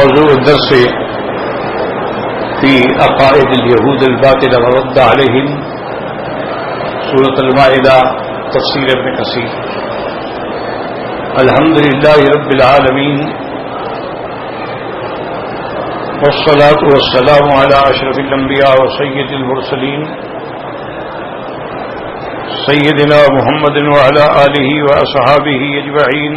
موضوع الدرس في عقائد اليهود الباطلة والرد عليهم سورة المائدة تفسير ابن كثير. الحمد لله رب العالمين والصلاة والسلام على أشرف الأنبياء وسيد المرسلين سيدنا محمد وعلى آله وأصحابه أجمعين.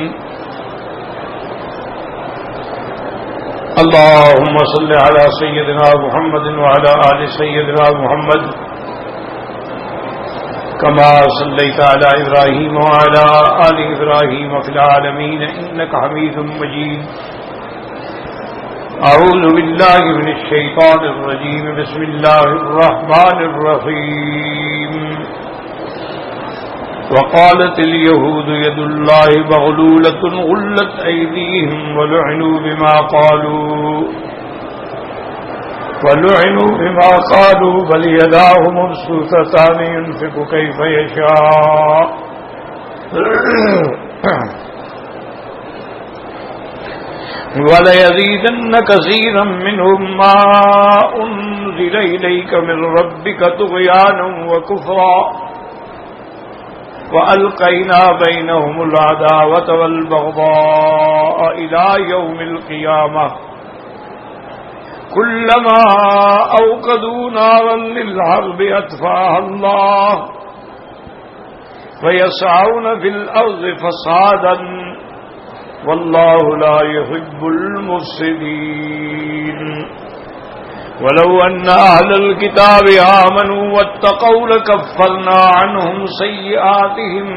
اللهم صل على سيدنا محمد وعلى آل سيدنا محمد كما صليت على إبراهيم وعلى آل إبراهيم في العالمين إنك حميد مجيد. أعوذ بالله من الشيطان الرجيم. بسم الله الرحمن الرحيم. وقالت اليهود يد الله مغلولة غلت أيديهم ولعنوا بما قالوا بل يداه مبسوطتان ينفق كيف يشاء. وليزيدن كثيرا منهم ما أنزل إليك من ربك طغيانا وكفرا وألقينا بينهم العداوة والبغضاء إلى يوم القيامة كلما أوقدوا نارا للحرب أطفاها الله ويسعون في الأرض فسادا والله لا يحب المفسدين. ولو أن أهل الكتاب آمنوا واتقوا لكفرنا عنهم سيئاتهم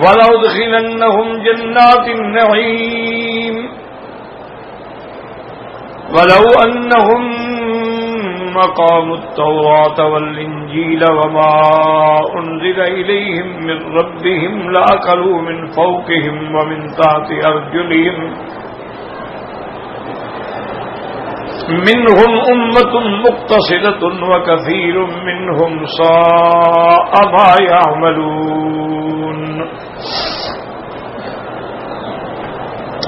ولأدخلنهم جنات النعيم ولو أنهم أقاموا التوراة والإنجيل وما أنزل إليهم من ربهم لأكلوا من فوقهم ومن تحت أرجلهم منهم أمة مقتصدة وكثير منهم ساء ما يعملون.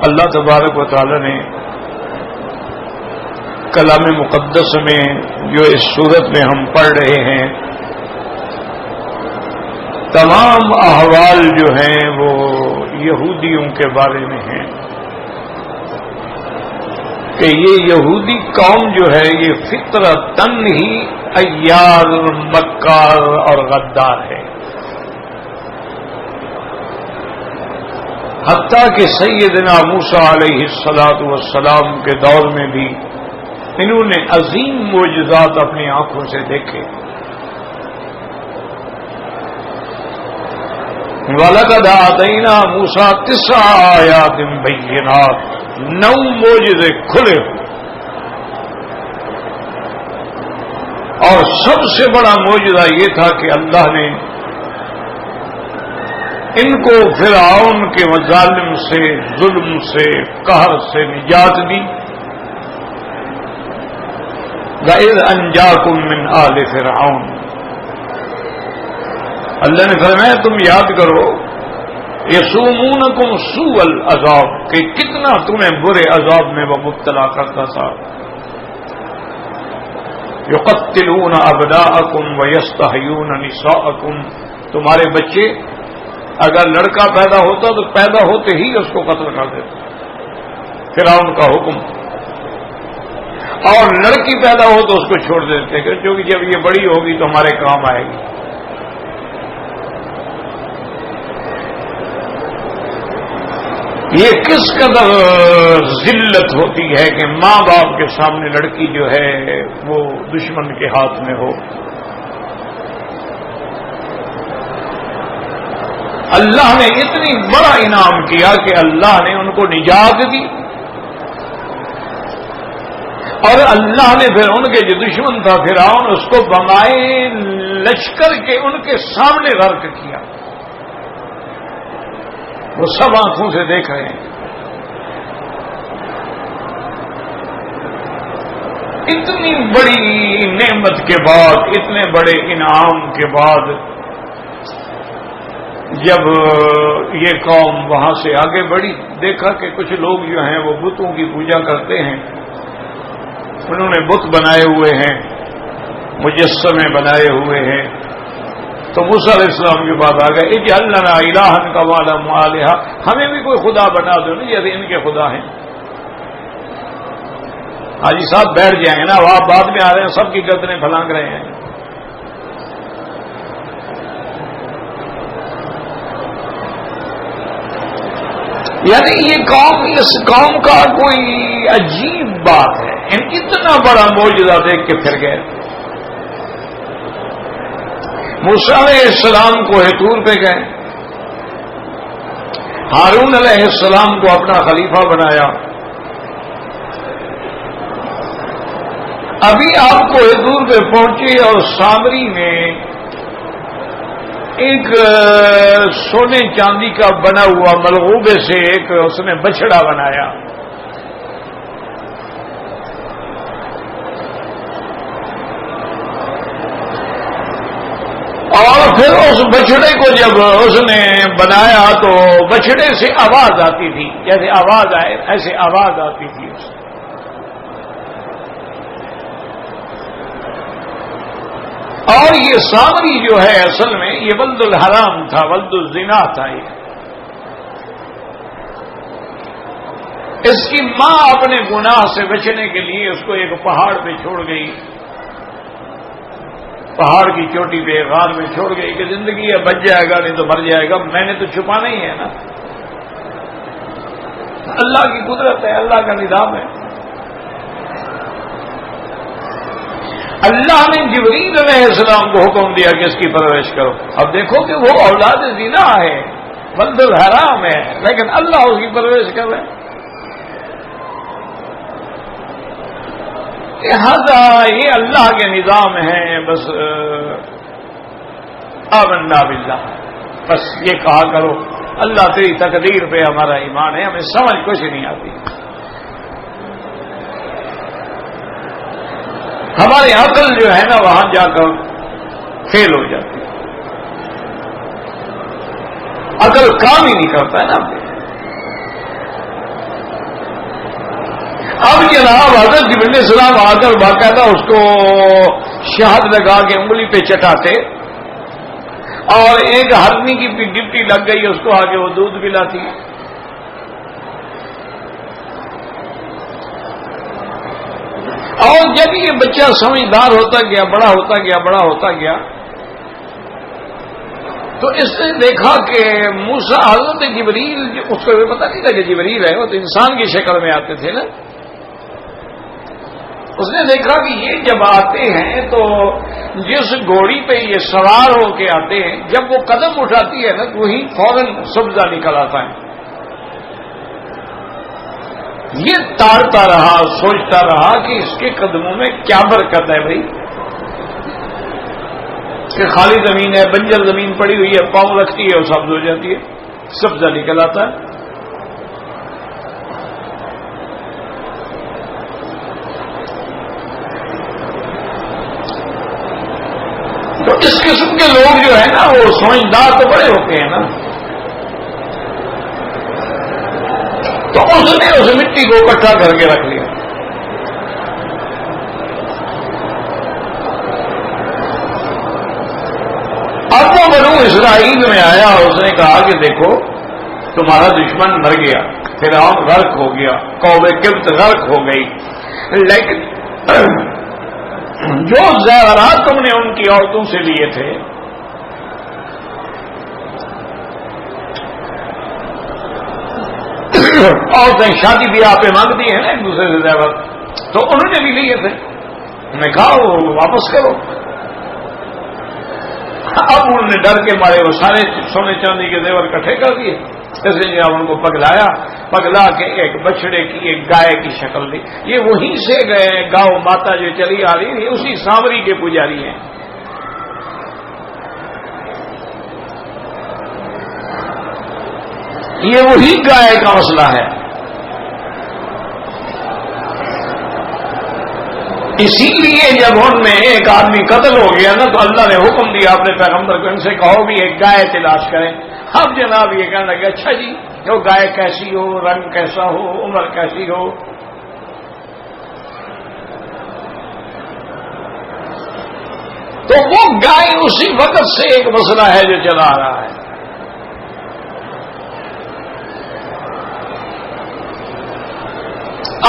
اللہ تبارک و تعالی نے کلام مقدس میں جو اس سورت میں ہم پڑھ رہے ہیں تمام احوال جو ہیں وہ یہودیوں کے بارے میں ہیں کہ یہ یہودی قوم جو ہے یہ فطرتاً ہی عیار مکار اور غدار ہے. حتیٰ کہ سیدنا موسیٰ علیہ السلام کے دور میں بھی انہوں نے عظیم معجزات اپنی آنکھوں سے دیکھے. وَلَقَدْ آتَيْنَا مُوسَىٰ 9 آیَاتٍ بَيِّنَاتٍ 9 معجزے کھلے ہوئے. اور سب سے بڑا معجزہ یہ تھا کہ اللہ نے ان کو فرعون کے مظالم سے ظلم سے قہر سے نجات دی. وَإِذْ أَنْجَاكُمْ مِنْ آلِ فِرْعَوْنَ. اللہ نے فرمایا تم یاد کرو یسومونکم سوء العذاب کہ کتنا تمہیں برے عذاب میں وہ مبتلا کرتا تھا. یقتلون ابناءکم ویستحیون نساءکم. تمہارے بچے اگر لڑکا پیدا ہوتا تو پیدا ہوتے ہی اس کو قتل کر دیتے. فرعون کا حکم. اور لڑکی پیدا ہو تو اس کو چھوڑ دیتے کیونکہ جب یہ بڑی ہوگی تو ہمارے کام آئے گی. یہ کس قدر ذلت ہوتی ہے کہ ماں باپ کے سامنے لڑکی جو ہے وہ دشمن کے ہاتھ میں ہو. اللہ نے اتنی بڑا انعام کیا کہ اللہ نے ان کو نجات دی اور اللہ نے پھر ان کے جو دشمن تھا فرعون اس کو بمائے لشکر کے ان کے سامنے غرق کیا. وہ سب آنکھوں سے دیکھ رہے ہیں. اتنی بڑی نعمت کے بعد اتنے بڑے انعام کے بعد جب یہ قوم وہاں سے آگے بڑھی، دیکھا کہ کچھ لوگ جو ہیں وہ بتوں کی پوجا کرتے ہیں، انہوں نے بت بنائے ہوئے ہیں، مجسمے بنائے ہوئے ہیں، تو موسیٰ علیہ السلام کے بعد آ گئے اجعل لنا الہا کما لہم آلہہ، ہمیں بھی کوئی خدا بنا دو نا جیسے ان کے خدا ہیں۔ حاجی صاحب بیٹھ جائیں گے نا، وہ آپ بعد میں آ رہے ہیں، سب کی گردنیں پھلانگ رہے ہیں۔ یعنی یہ قوم، اس قوم کا کوئی عجیب بات ہے، ان اتنا بڑا معجزہ دیکھ کے پھر گئے۔ موسیٰ علیہ السلام کوہ طور پہ گئے، ہارون علیہ السلام کو اپنا خلیفہ بنایا۔ ابھی آپ کوہ طور پہ پہنچے اور سامری میں ایک سونے چاندی کا بنا ہوا ملغوبے سے ایک اس نے بچڑا بنایا، اور پھر اس بچڑے کو جب اس نے بنایا تو بچڑے سے آواز آتی تھی، جیسے آواز آئے ایسے آواز آتی تھی اس سے۔ اور یہ سامری جو ہے اصل میں یہ ولد الحرام تھا، ولد الزنا تھا۔ یہ اس کی ماں اپنے گناہ سے بچنے کے لیے اس کو ایک پہاڑ پہ چھوڑ گئی، پہاڑ کی چوٹی پہ غار میں چھوڑ گئی کہ زندگی ہے، بچ جائے گا نہیں تو مر جائے گا، میں نے تو چھپانا ہی ہے نا۔ اللہ کی قدرت ہے، اللہ کا نظام ہے۔ اللہ نے جبریل علیہ السلام کو حکم دیا کہ اس کی پرورش کرو۔ اب دیکھو کہ وہ اولاد زنا ہے، ولد الحرام ہے، لیکن اللہ اس کی پرورش کر رہے ہیں۔ لہذا یہ اللہ کے نظام ہیں، بس آمنا باللہ، بس یہ کہا کرو اللہ تیری تقدیر پہ ہمارا ایمان ہے، ہمیں سمجھ کچھ نہیں آتی، ہماری عقل جو ہے نا وہاں جا کر فیل ہو جاتی ہے، عقل کام ہی نہیں کرتا ہے نا۔ اب جناب حضرت جبریل علیہ السلام آ کر باقاعدہ اس کو شہد لگا کے انگلی پہ چٹاتے، اور ایک ہرنی کی ڈپٹی لگ گئی اس کو آگے وہ دودھ پلاتی۔ اور جب یہ بچہ سمجھدار ہوتا گیا، بڑا ہوتا گیا تو اس نے دیکھا کہ موسیٰ حضرت جبریل، اس کو پتہ نہیں تھا کہ جبریل ہے، وہ تو انسان کی شکل میں آتے تھے نا۔ اس نے دیکھا کہ یہ جب آتے ہیں تو جس گھوڑی پہ یہ سوار ہو کے آتے ہیں، جب وہ قدم اٹھاتی ہے نا تو وہی فوراً سبزہ نکل آتا ہے۔ یہ تارتا رہا، سوچتا رہا کہ اس کے قدموں میں کیا برکت ہے بھائی، کہ خالی زمین ہے، بنجر زمین پڑی ہوئی ہے، پاؤں رکھتی ہے اور سبز ہو جاتی ہے، سبزہ نکل آتا ہے۔ تو اس قسم کے لوگ جو ہے نا وہ سمجھدار تو بڑے ہوتے ہیں نا۔ تو اس نے اس مٹی کو اکٹھا کر کے رکھ لیا۔ اب وہ بنو اسرائیل میں آیا اور اس نے کہا کہ دیکھو تمہارا دشمن مر گیا، فرعون غرق ہو گیا، قوم قبط غرق ہو گئی، لیکن جو زیورات تم نے ان کی عورتوں سے لیے تھے عورتیں شادی بیاہ پہ مانگتی ہیں نا ایک دوسرے سے زیور، تو انہوں نے بھی لیے تھے، میں کہا وہ واپس کرو۔ اب انہوں نے ڈر کے مارے وہ سارے سونے چاندی کے زیور اکٹھے کر دیے، اس لیے ان کو پگلا کے ایک بچڑے کی، ایک گائے کی شکل دی۔ یہ وہیں سے گئے گاؤں ماتا جو چلی آ رہی تھی، اسی سامری کے پجاری ہیں۔ یہ وہی گائے کا مسئلہ ہے۔ اسی لیے جب ان میں ایک آدمی قتل ہو گیا نا تو اللہ نے حکم دیا اپنے پیغمبر کو، ان سے کہو بھی ایک گائے تلاش کریں۔ اب جناب یہ کہنے لگے اچھا جی جو گائے کیسی ہو، رنگ کیسا ہو، عمر کیسی ہو. تو وہ گائے اسی وقت سے ایک مسئلہ ہے جو چلا آ رہا ہے.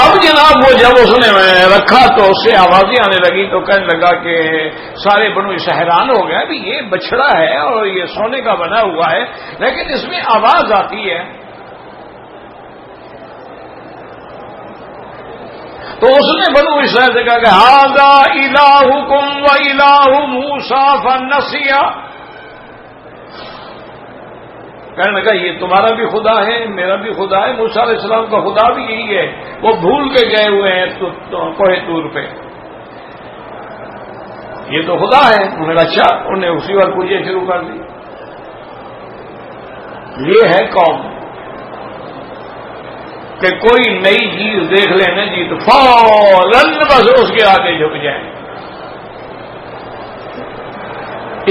اب جناب وہ جب اس نے رکھا تو اس سے آوازیں آنے لگی تو کہنے لگا کہ سارے بنو اس حیران ہو گیا بھی یہ بچڑا ہے اور یہ سونے کا بنا ہوا ہے لیکن اس میں آواز آتی ہے. تو اس نے بنو اسرائیل سے کہا کہ ھذا الہکم و الہ موسیٰ فنسیا. کہنے لگا یہ تمہارا بھی خدا ہے میرا بھی خدا ہے، موسیٰ علیہ السلام کا خدا بھی یہی ہے، وہ بھول کے گئے ہوئے ہیں کوہ طور پہ، یہ تو خدا ہے. انہوں نے کہا اچھا. انہوں نے اسی وقت پوجے شروع کر دی. یہ ہے قوم کہ کوئی نئی چیز دیکھ لیں نا جی تو فوراً بس اس کے آگے جھک جائیں.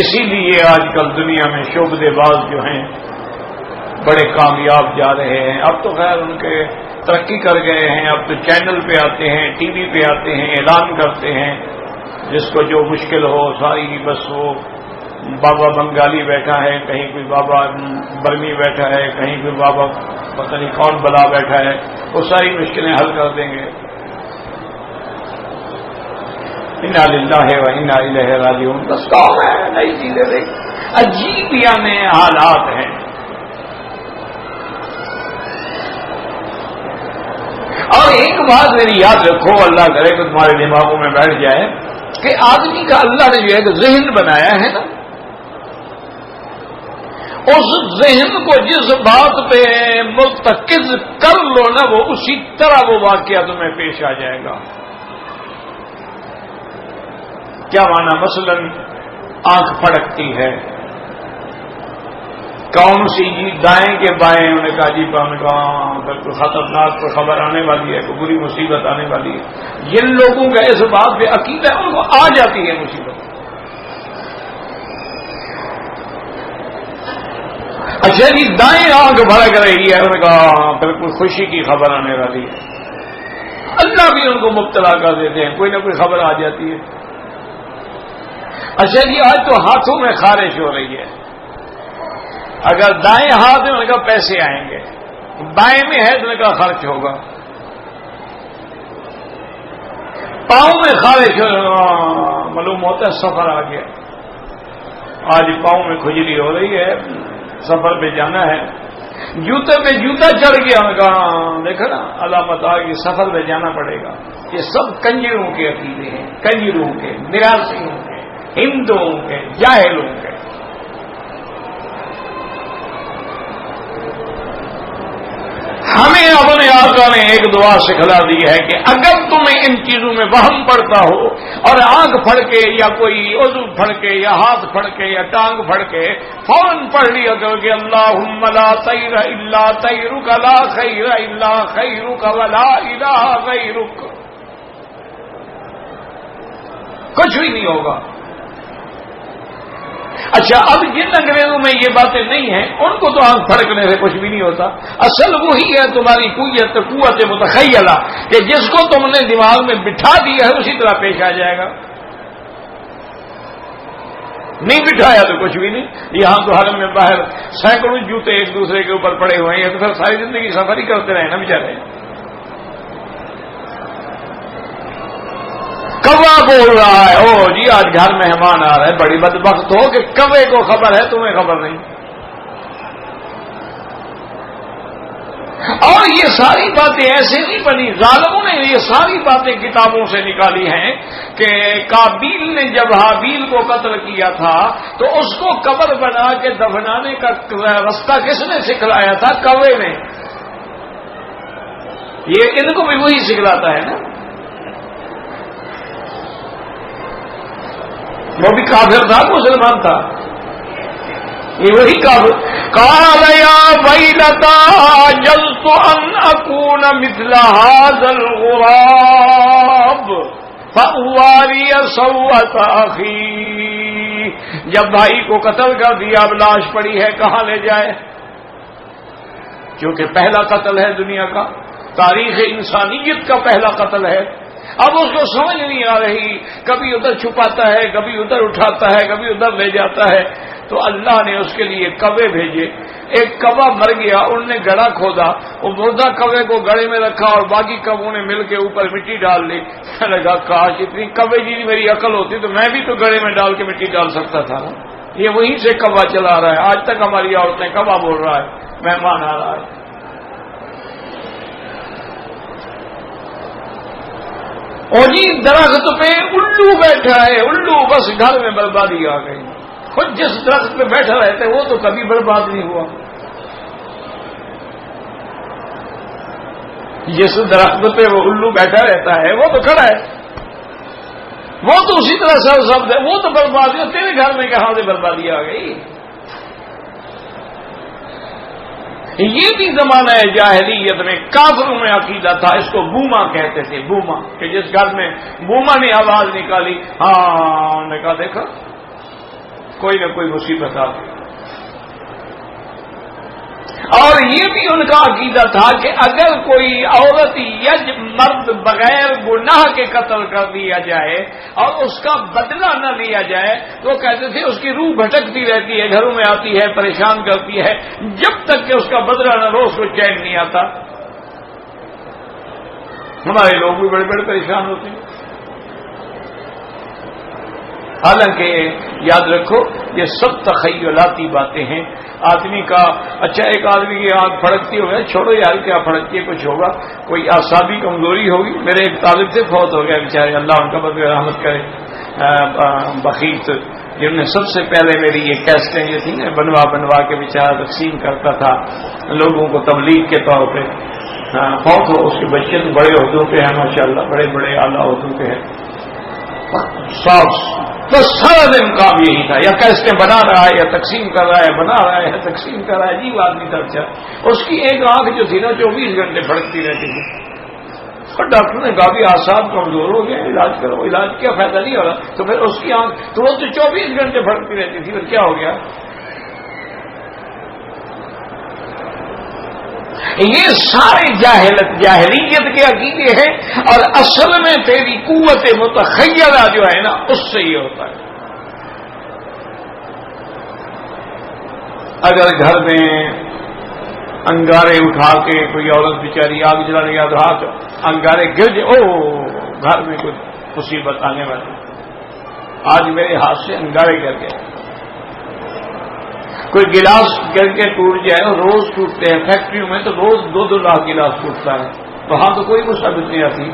اسی لیے آج کل دنیا میں شعبدے باز جو ہیں بڑے کامیاب جا رہے ہیں. اب تو خیر ان کے ترقی کر گئے ہیں، اب تو چینل پہ آتے ہیں، ٹی وی پہ آتے ہیں، اعلان کرتے ہیں جس کو جو مشکل ہو ساری. بس وہ بابا بنگالی بیٹھا ہے، کہیں کوئی بابا برمی بیٹھا ہے، کہیں کوئی بابا پتہ نہیں کون بلا بیٹھا ہے، وہ ساری مشکلیں حل کر دیں گے. انا للہ و انا الیہ راجعون. بس کام ہے نئی چیزیں دیکھ. عجیب یعنی حالات ہیں. اور ایک بات میری یاد رکھو، اللہ کرے کہ تمہارے دماغوں میں بیٹھ جائے کہ آدمی کا اللہ نے جو ہے کہ ذہن بنایا ہے نا، اس ذہن کو جس بات پہ مرتکز کر لو نا وہ اسی طرح وہ واقعہ تمہیں پیش آ جائے گا. کیا مانا؟ مثلا آنکھ پھڑکتی ہے، کون سی جی دائیں کے بائیں؟ انہوں نے کہا جی کوئی خطرناک کوئی خبر آنے والی ہے، کوئی بری مصیبت آنے والی ہے. جن لوگوں کا اس بات پہ عقیدہ ہے ان کو آ جاتی ہے مصیبت. اچھا جی دائیں آنکھ بھڑک رہی ہے، انہوں نے کہا بالکل خوشی کی خبر آنے والی ہے. اللہ بھی ان کو مبتلا کر دیتے ہیں، کوئی نہ کوئی خبر آ جاتی ہے. اچھا جی آج تو ہاتھوں میں خارش ہو رہی ہے، اگر دائیں ہاتھ میں کہا پیسے آئیں گے، بائیں میں ہے تو نے کہا خرچ ہوگا. پاؤں میں خارش معلوم ہوتا ہے سفر آ گیا. آج پاؤں میں کھجلی ہو رہی ہے، سفر پہ جانا ہے. جوتے پہ جوتا چڑھ گیا، نے کہا دیکھا نا علامت آ گئی، سفر پہ جانا پڑے گا. یہ سب کنجروں کے عقیدے ہیں، کنجروں کے، نراسیوں کے، ہندوؤں کے، جاہلوں کے. ہمیں اپنے آقا نے ایک دعا سکھلا دی ہے کہ اگر تمہیں ان چیزوں میں وہم پڑتا ہو اور آنکھ پھڑ کے یا کوئی عضو پھڑ کے یا ہاتھ پھڑ کے یا ٹانگ پھڑ کے فوراً پڑھ لیا کرو کہ اللہم لا طیر الا طیرک لا خیر الا خیرک ولا الہ غیرک. کچھ بھی نہیں ہوگا. اچھا اب جن انگریزوں میں یہ باتیں نہیں ہیں ان کو تو آنکھ پھڑکنے سے کچھ بھی نہیں ہوتا. اصل وہی ہے تمہاری قوت متخیلہ کہ جس کو تم نے دماغ میں بٹھا دیا ہے اسی طرح پیش آ جائے گا. نہیں بٹھایا تو کچھ بھی نہیں. یہاں تو حرم میں باہر سینکڑوں جوتے ایک دوسرے کے اوپر پڑے ہوئے ہیں تو پھر ساری زندگی سفر ہی کرتے رہے نا بیچارے. کوا بول رہا ہے او جی آج گھر مہمان آ رہا ہے. بڑی بدبخت ہو کہ کوے کو خبر ہے تمہیں خبر نہیں. اور یہ ساری باتیں ایسے نہیں بنی، ظالموں نے یہ ساری باتیں کتابوں سے نکالی ہیں کہ قابیل نے جب حابیل کو قتل کیا تھا تو اس کو قبر بنا کے دفنانے کا راستہ کس نے سکھلایا تھا؟ کوے نے. یہ ان کو بھی وہی سکھلاتا ہے نا. وہ بھی کافر تھا مسلمان تھا، یہ وہی کافر. قال یا ویلتا عجزت ان اکون مثل هذا الغراب فاواری سوءة اخی جب بھائی کو قتل کر دیا، اب لاش پڑی ہے، کہاں لے جائے؟ کیونکہ پہلا قتل ہے دنیا کا، تاریخ انسانیت کا پہلا قتل ہے۔ اب اس کو سمجھ نہیں آ رہی، کبھی ادھر چھپاتا ہے، کبھی ادھر اٹھاتا ہے، کبھی ادھر لے جاتا ہے۔ تو اللہ نے اس کے لیے کوے بھیجے۔ ایک کوا مر گیا، انہوں نے گڑھا کھودا، وہ مردہ کوے کو گڑھے میں رکھا اور باقی کووں نے مل کے اوپر مٹی ڈال لی۔ لگا کاش اتنی کوے جی میری عقل ہوتی تو میں بھی تو گڑھے میں ڈال کے مٹی ڈال سکتا تھا نا۔ یہ وہیں سے کوا چلا رہا ہے، آج تک ہماری عورتیں کوا بول رہا ہے، مہمان آ رہا ہے۔ اور جی درخت پہ الو بیٹھا ہے، الو، بس گھر میں بربادی آ گئی۔ خود جس درخت پہ بیٹھا رہتا ہے وہ تو کبھی برباد نہیں ہوا۔ جس درخت پہ وہ الو بیٹھا رہتا ہے وہ تو کھڑا ہے، وہ تو اسی طرح سرسبز ہے، وہ تو برباد ہے۔ تیرے گھر میں کہاں سے بربادی آ گئی؟ یہ بھی زمانہ ہے جاہلیت میں، کافروں میں عقیدہ تھا، اس کو بوما کہتے تھے، بوما، کہ جس گھر میں بوما نے آواز نکالی، ہاں نے کہا دیکھا کوئی نہ کوئی مصیبت آ گئی۔ اور یہ بھی ان کا عقیدہ تھا کہ اگر کوئی عورت یا مرد بغیر گناہ کے قتل کر دیا جائے اور اس کا بدلہ نہ لیا جائے تو کہتے تھے اس کی روح بھٹکتی رہتی ہے، گھروں میں آتی ہے، پریشان کرتی ہے، جب تک کہ اس کا بدلہ نہ لو اس کو چین نہیں آتا۔ ہمارے لوگ بھی بڑے بڑے پریشان ہوتے ہیں۔ حالانکہ یاد رکھو یہ سب تخیلاتی باتیں ہیں آدمی کا۔ اچھا ایک آدمی کی آنکھ پھڑکتی ہوگی، چھوڑو یار کیا پھڑکتی ہے، کچھ ہوگا، کوئی اعصابی کمزوری ہوگی۔ میرے ایک طالب سے فوت ہو گیا بیچارے، اللہ ان کا بدلہ رحمت کرے، بخیت، جنہوں نے سب سے پہلے میری یہ کیسٹیں یہ تھیں بنوا کے بیچارہ تقسیم کرتا تھا لوگوں کو تبلیغ کے طور پہ، فوت ہو۔ اس کے بچے تو بڑے عہدوں پہ ہیں ماشاءاللہ، بڑے بڑے اعلیٰ عہدوں پہ ہیں۔ بس سارا دن کام یہی تھا، یا کیسٹیں بنا رہا ہے، یا تقسیم کر رہا ہے، بنا رہا ہے، یا تقسیم کر رہا ہے۔ عجیب آدمی تھا اچھا۔ اس کی ایک آنکھ جو تھی نا 24 گھنٹے پھڑکتی رہتی تھی، اور ڈاکٹر نے کہا بھی اعصاب کمزور ہو گئے، علاج کرو۔ علاج کیا فائدہ نہیں ہو رہا، تو پھر اس کی آنکھ تو وہ تو 24 گھنٹے پھڑکتی رہتی تھی، پھر کیا ہو گیا؟ یہ سارے جاہلیت کے عقیدے ہیں، اور اصل میں تیری قوت متخیلہ جو ہے نا اس سے یہ ہوتا ہے۔ اگر گھر میں انگارے اٹھا کے کوئی عورت بیچاری آگ جلانے یاد رہا تو انگارے گر جائے، او گھر میں کوئی مصیبت آنے والی۔ آج میرے ہاتھ سے انگارے گر گئے، کوئی گلاس گر کے ٹوٹ جائے، روز ٹوٹتے ہیں فیکٹریوں میں، تو روز 2-2 لاکھ گلاس ٹوٹتا ہے، وہاں تو کوئی مصیبت نہیں آتی۔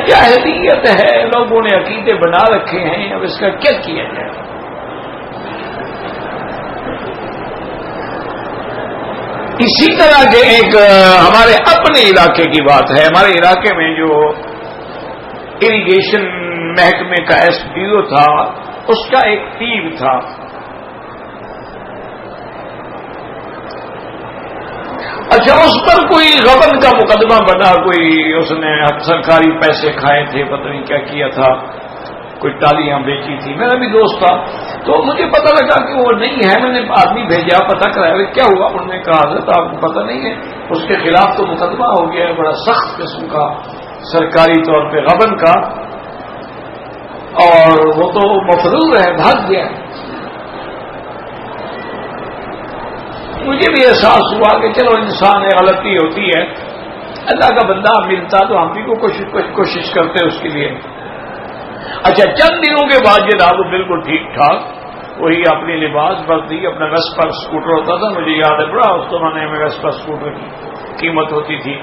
جاہلیت ہے، لوگوں نے عقیدے بنا رکھے ہیں، اب اس کا کیا کیا جائے؟ اسی طرح کے ایک ہمارے اپنے علاقے کی بات ہے، ہمارے علاقے میں جو اریگیشن محکمے کا ایس ڈی او تھا، اس کا ایک ٹیم تھا۔ اچھا اس پر کوئی غبن کا مقدمہ بنا، کوئی اس نے سرکاری پیسے کھائے تھے، پتہ نہیں کیا کیا تھا، کوئی ٹالیاں بیچی تھی۔ میرا بھی دوست تھا، تو مجھے پتہ لگا کہ وہ نہیں ہے، میں نے آدمی بھیجا پتہ کرایا کیا ہوا، انہوں نے کہا حضرت آپ کو پتہ نہیں ہے اس کے خلاف تو مقدمہ ہو گیا ہے بڑا سخت قسم کا، سرکاری طور پہ غبن کا، اور وہ تو مفرور ہے، بھاگ گیا۔ مجھے بھی احساس ہوا کہ چلو انسان ہے، غلطی ہوتی ہے، اللہ کا بندہ ملتا تو ہم بھی کو کوشش کرتے اس کے لیے۔ اچھا چند دنوں کے بعد یہ رہا وہ بالکل ٹھیک ٹھاک، وہی اپنی لباس برتی، اپنا ویسپا اسکوٹر ہوتا تھا، مجھے یاد ہے بڑا اس زمانے میں ویسپا اسکوٹر کی قیمت ہوتی تھی،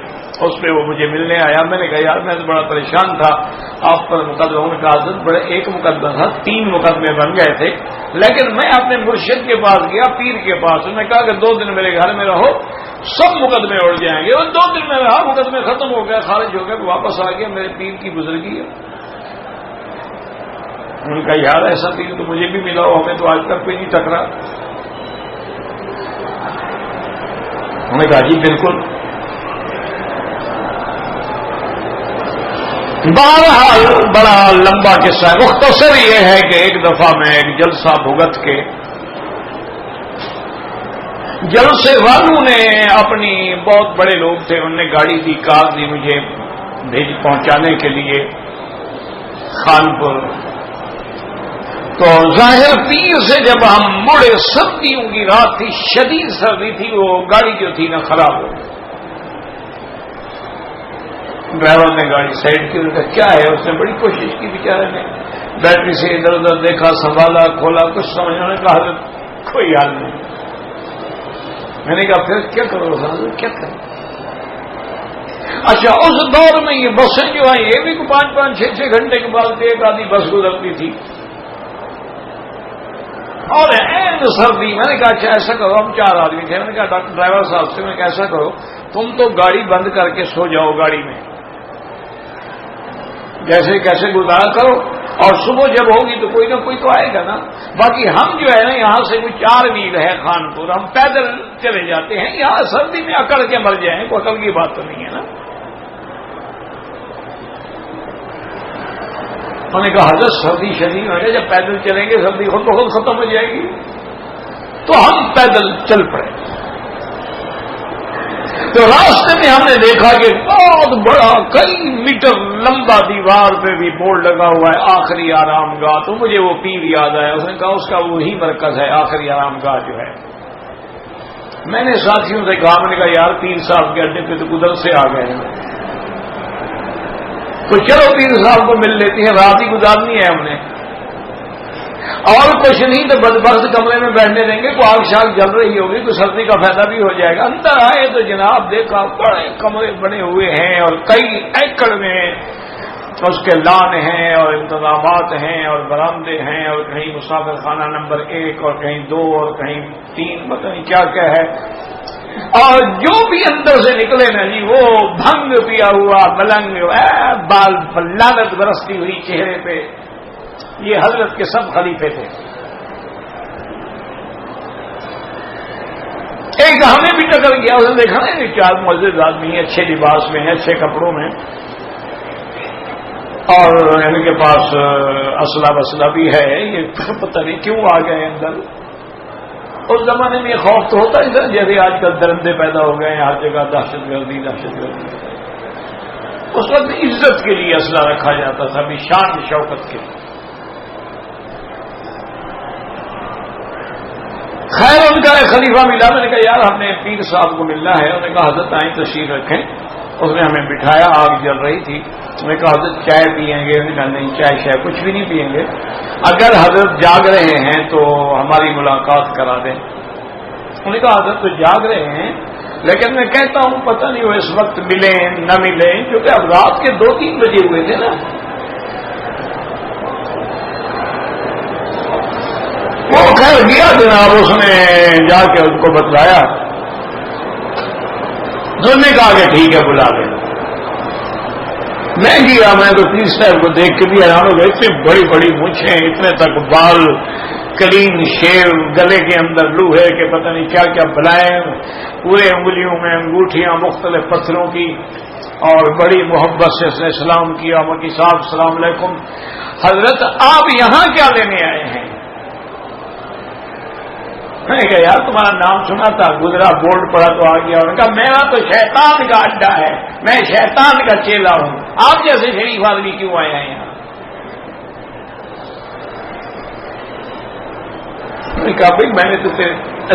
اس پہ وہ مجھے ملنے آیا۔ میں نے کہا یار میں تو بڑا پریشان تھا، آپ پر مقدموں نے کہا حضرت بڑے ایک مقدمہ تھا، 3 مقدمے بن گئے تھے، لیکن میں اپنے مرشد کے پاس گیا، پیر کے پاس، انہوں نے کہا کہ 2 دن میرے گھر میں رہو سب مقدمے اڑ جائیں گے۔ اور 2 دن میں رہا، مقدمے ختم ہو گیا، خارج ہو گیا، واپس آ گیا، میرے پیر کی گزرگی ہے۔ ان کا یار ایسا پیر تو مجھے بھی ملا ہو، ہمیں تو آج تک کوئی نہیں ٹکرا۔ انہوں نے کہا جی بالکل۔ بہرحال بڑا لمبا قصہ ہے، مختصر یہ ہے کہ ایک دفعہ میں ایک جلسہ بھگت کے جلسے والوں نے اپنی بہت بڑے لوگ تھے، انہوں نے گاڑی دی، کار دی مجھے پہنچانے کے لیے خانپور۔ تو ظاہر پیر سے جب ہم مڑے، سردیوں کی رات تھی، شدید سردی تھی، وہ گاڑی جو تھی نا خراب ہو گئی۔ ڈرائیور نے گاڑی سائڈ کی، کہا کیا ہے؟ اس نے بڑی کوشش کی بیچارے نے، بیٹری سے ادھر ادھر دیکھا، سنبھالا، کھولا، کچھ سمجھنے نے کہا کوئی حال نہیں۔ میں نے کہا پھر کیا کرو حضرت، کیا کریں؟ اچھا اس دور میں یہ بسیں جو ہیں یہ بھی 5-5 6-6 گھنٹے کے بعد ایک آدھی بس گزرتی تھی اور این سردی۔ میں نے کہا اچھا ایسا کرو، ہم 4 آدمی تھے، میں نے کہا ڈاکٹر ڈرائیور صاحب سے، میں ایسا کرو تم تو گاڑی بند کر کے سو جاؤ گاڑی میں، جیسے کیسے گزارا کرو، اور صبح جب ہوگی تو کوئی نہ کوئی تو آئے گا نا۔ باقی ہم جو ہے نا یہاں سے کوئی 4 میل ہے خانپور، ہم پیدل چلے جاتے ہیں، یہاں سردی میں اکڑ کے مر جائیں، کوئی عقل کی بات تو نہیں ہے نا۔ انہوں نے کہا حضرت سردی شدید ہو جائے، جب پیدل چلیں گے سردی خود بخود ختم ہو جائے گی، تو ہم پیدل چل پڑے۔ تو راستے میں ہم نے دیکھا کہ بہت بڑا کئی میٹر لمبا دیوار پہ بھی بورڈ لگا ہوا ہے آخری آرام گاہ۔ تو مجھے وہ پیر یاد آیا، اس نے کہا اس کا وہی مرکز ہے آخری آرام گاہ جو ہے۔ میں نے ساتھیوں سے کہا، میں نے کہا یار پیر صاحب کے اڈے پہ تو قدرت سے آ گئے ہیں، تو چلو پیر صاحب کو مل لیتی ہیں، رات ہی گزارنی ہے ہم نے، اور کچھ نہیں تو بدبخت کمرے میں بیٹھنے دیں گے، کوئی آگ شاگ جل رہی ہوگی، کوئی سردی کا فائدہ بھی ہو جائے گا۔ اندر آئے تو جناب دیکھا بڑے کمرے بنے ہوئے ہیں اور کئی ایکڑ میں اس کے لان ہیں اور انتظامات ہیں اور برآمدے ہیں، اور کہیں مسافر خانہ نمبر 1 اور کہیں 2 اور کہیں 3، پتہ نہیں کیا کیا ہے۔ اور جو بھی اندر سے نکلے نا جی وہ بھنگ پیا ہوا ملنگ، بال لعنت برستی ہوئی چہرے پہ، یہ حضرت کے سب خلیفے تھے۔ ایک ہمیں بھی ٹکر گیا، اس نے دیکھا نا یہ 4 معزز آدمی اچھے لباس میں ہیں، اچھے کپڑوں میں، اور ان کے پاس اسلحہ وسلح بھی ہے، یہ پتہ نہیں کیوں آ گئے اندر۔ اس زمانے میں یہ خوف تو ہوتا ہے جیسے آج کل درندے پیدا ہو گئے ہیں ہر جگہ، دہشت گردی دہشت گردی۔ اس وقت عزت کے لیے اسلحہ رکھا جاتا تھا، بھی شان شوکت کے لیے۔ خیر ان کا ایک خلیفہ ملا، میں نے کہا یار ہم نے پیر صاحب کو ملنا ہے۔ انہوں نے کہا حضرت آئیں تشریف رکھیں۔ اس نے ہمیں بٹھایا، آگ جل رہی تھی۔ میں نے کہا حضرت چائے پئیں گے؟ انہوں نے کہا نہیں چائے شائے کچھ بھی نہیں پئیں گے، اگر حضرت جاگ رہے ہیں تو ہماری ملاقات کرا دیں۔ انہوں نے کہا حضرت تو جاگ رہے ہیں، لیکن میں کہتا ہوں پتہ نہیں وہ اس وقت ملیں نہ ملیں، کیونکہ اب رات کے 2-3 بجے ہوئے تھے نا۔ وہ خیر گیا جناب، اس نے جا کے ان کو بتلایا، انہوں نے کہا کہ ٹھیک ہے بلا لیں۔ میں گیا، میں تو پیر صاحب کو دیکھ کے بھی حیران ہو گئے، اتنی بڑی بڑی مونچھیں، اتنے تک بال، کلین شیو، گلے کے اندر لوہے کے پتہ نہیں کیا کیا بلائیں، پورے انگلیوں میں انگوٹھیاں مختلف پتھروں کی، اور بڑی محبت سے اس نے سلام کیا۔ مکی صاحب السلام علیکم، حضرت آپ یہاں کیا لینے آئے ہیں؟ میں نے کہا یار تمہارا نام سنا تھا، گزرا بورڈ پڑا تو آ گیا۔ انہوں نے کہا میرا تو شیطان کا اڈا ہے، میں شیطان کا چیلا ہوں، آپ جیسے شریف آدمی کیوں آئے ہیں یہاں؟ میں نے کہا بھائی میں نے تو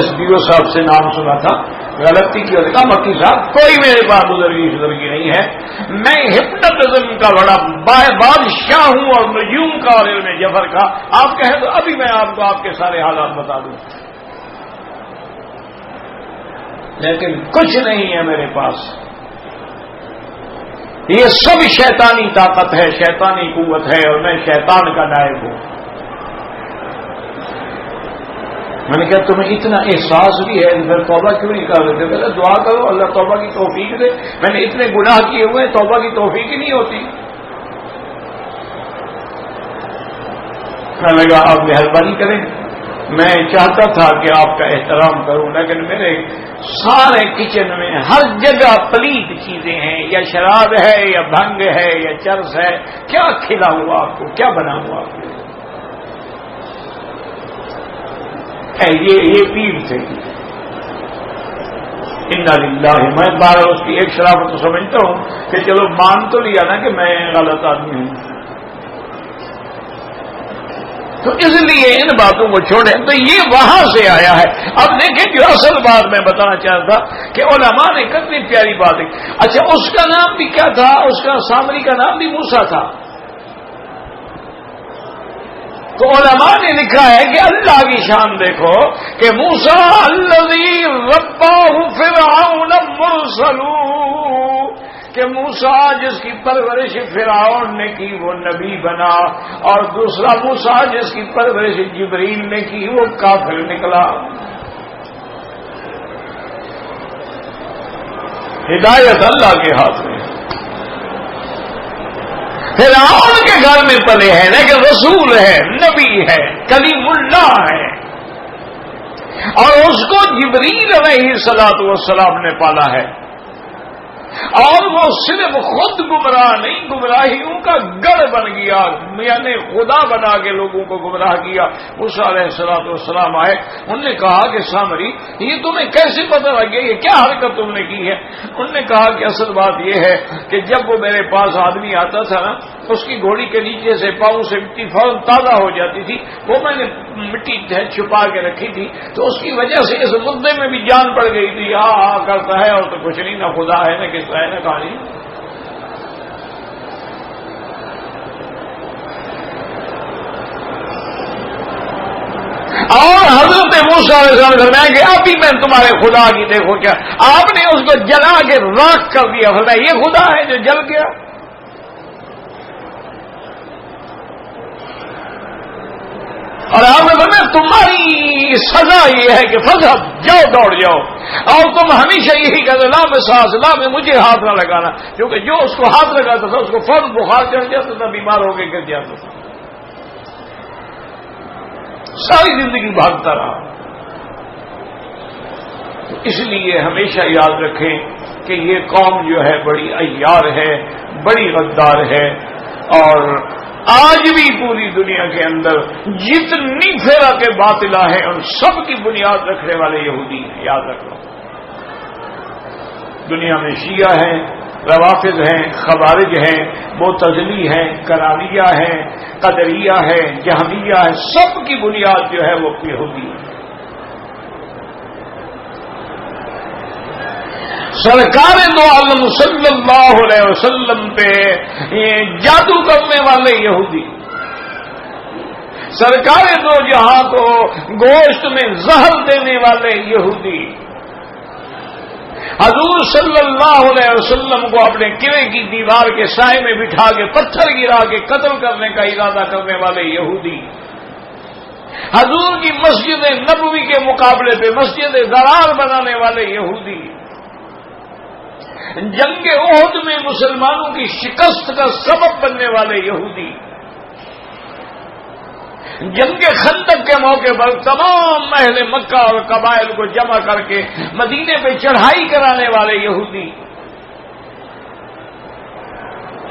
SDO صاحب سے نام سنا تھا، غلطی کی۔ کہا مکی صاحب کوئی میرے پاس بزرگی نہیں ہے، میں ہپنوٹزم کا بڑا بادشاہ ہوں اور نجوم کا اور علم جفر کا، آپ کہیں تو ابھی میں آپ کو آپ کے سارے حالات بتا دوں، لیکن کچھ نہیں ہے میرے پاس، یہ سب شیطانی طاقت ہے، شیطانی قوت ہے، اور میں شیطان کا نائب ہوں۔ میں نے کہا تمہیں اتنا احساس بھی ہے، پھر توبہ کیوں نہیں کر دیتے؟ پہلے دعا کرو اللہ توبہ کی توفیق دے، میں نے اتنے گناہ کیے ہوئے ہیں، توبہ کی توفیق ہی نہیں ہوتی۔ میں لگا آپ مہربانی کریں، میں چاہتا تھا کہ آپ کا احترام کروں، لیکن میرے سارے کچن میں ہر جگہ پلیت چیزیں ہیں، یا شراب ہے یا بھنگ ہے یا چرس ہے. کیا کھلا ہوا آپ کو، کیا بنا ہوا آپ کو؟ یہ پیر تھے. انا للہ. میں بار اس کی ایک شرافت تو سمجھتا ہوں کہ چلو مان تو لیا نا کہ میں غلط آدمی ہوں، تو اس لیے ان باتوں کو چھوڑیں. تو یہ وہاں سے آیا ہے. اب دیکھیں جو اصل بات میں بتانا چاہتا تھا کہ علماء نے کتنی پیاری بات ہے. اچھا اس کا نام بھی کیا تھا؟ اس کا سامری کا نام بھی موسیٰ تھا. تو علماء نے لکھا ہے کہ اللہ کی شان دیکھو کہ موسیٰ الذی ربہ فرعون مرسل، کہ موسیٰ جس کی پرورش فرعون نے کی وہ نبی بنا، اور دوسرا موسیٰ جس کی پرورش جبریل نے کی وہ کافر نکلا. ہدایت اللہ کے ہاتھ میں. فرعون کے گھر میں پلے ہیں لیکن رسول ہے، نبی ہے، کلیم اللہ ہے، اور اس کو جبریل علیہ الصلوۃ والسلام نے پالا ہے. اور وہ صرف خود گمراہ نہیں، گمراہیوں کا گڑھ بن گیا، یعنی خدا بنا کے لوگوں کو گمراہ کیا. موسیٰ علیہ الصلوۃ والسلام آئے، انہوں نے کہا کہ سامری یہ تمہیں کیسے پتہ لگ گیا، یہ کیا حرکت تم نے کی ہے؟ انہوں نے کہا کہ اصل بات یہ ہے کہ جب وہ میرے پاس آدمی آتا تھا نا، اس کی گھوڑی کے نیچے سے پاؤں سے مٹی فوراً تازہ ہو جاتی تھی، وہ میں نے مٹی چھپا کے رکھی تھی، تو اس کی وجہ سے اس مدعے میں بھی جان پڑ گئی تھی. کرتا ہے اور تو کچھ نہیں، نہ خدا ہے نہ کس ہے نہ کہانی. اور حضرت موسیٰ علیہ السلام فرمایا کہ ابھی میں تمہارے خدا کی دیکھو کیا، آپ نے اس کو جلا کے راکھ کر دیا. فرمایا یہ خدا ہے جو جل گیا. اور آپ نے فرمایا تمہاری سزا یہ ہے کہ فضحب، جاؤ دوڑ جاؤ، اور تم ہمیشہ یہی کہتے لا میں سانس، لا میں مجھے ہاتھ نہ لگانا، کیونکہ جو اس کو ہاتھ لگاتا تھا اس کو فوراً بخار چڑھ جاتا تھا، بیمار ہو کے گر جاتا تھا. ساری زندگی بھاگتا رہا. اس لیے ہمیشہ یاد رکھیں کہ یہ قوم جو ہے بڑی عیار ہے، بڑی غدار ہے، اور آج بھی پوری دنیا کے اندر جتنی فرقے باطلہ ہیں ان سب کی بنیاد رکھنے والے یہودی ہیں. یاد رکھو، دنیا میں شیعہ ہیں، روافض ہیں، خوارج ہیں، معتزلی ہیں، کرامیہ ہیں، قدریہ ہیں، جہمیہ ہیں، سب کی بنیاد جو ہے وہ یہودی ہے. سرکار دو عالم صلی اللہ علیہ وسلم پہ جادو کرنے والے یہودی، سرکار دو جہاں کو گوشت میں زہر دینے والے یہودی، حضور صلی اللہ علیہ وسلم کو اپنے قلعے کی دیوار کے سائے میں بٹھا کے پتھر گرا کے قتل کرنے کا ارادہ کرنے والے یہودی، حضور کی مسجد نبوی کے مقابلے پہ مسجد ضرار بنانے والے یہودی، جنگ احد میں مسلمانوں کی شکست کا سبب بننے والے یہودی، جنگ خندق کے موقع پر تمام اہل مکہ اور قبائل کو جمع کر کے مدینے پہ چڑھائی کرانے والے یہودی،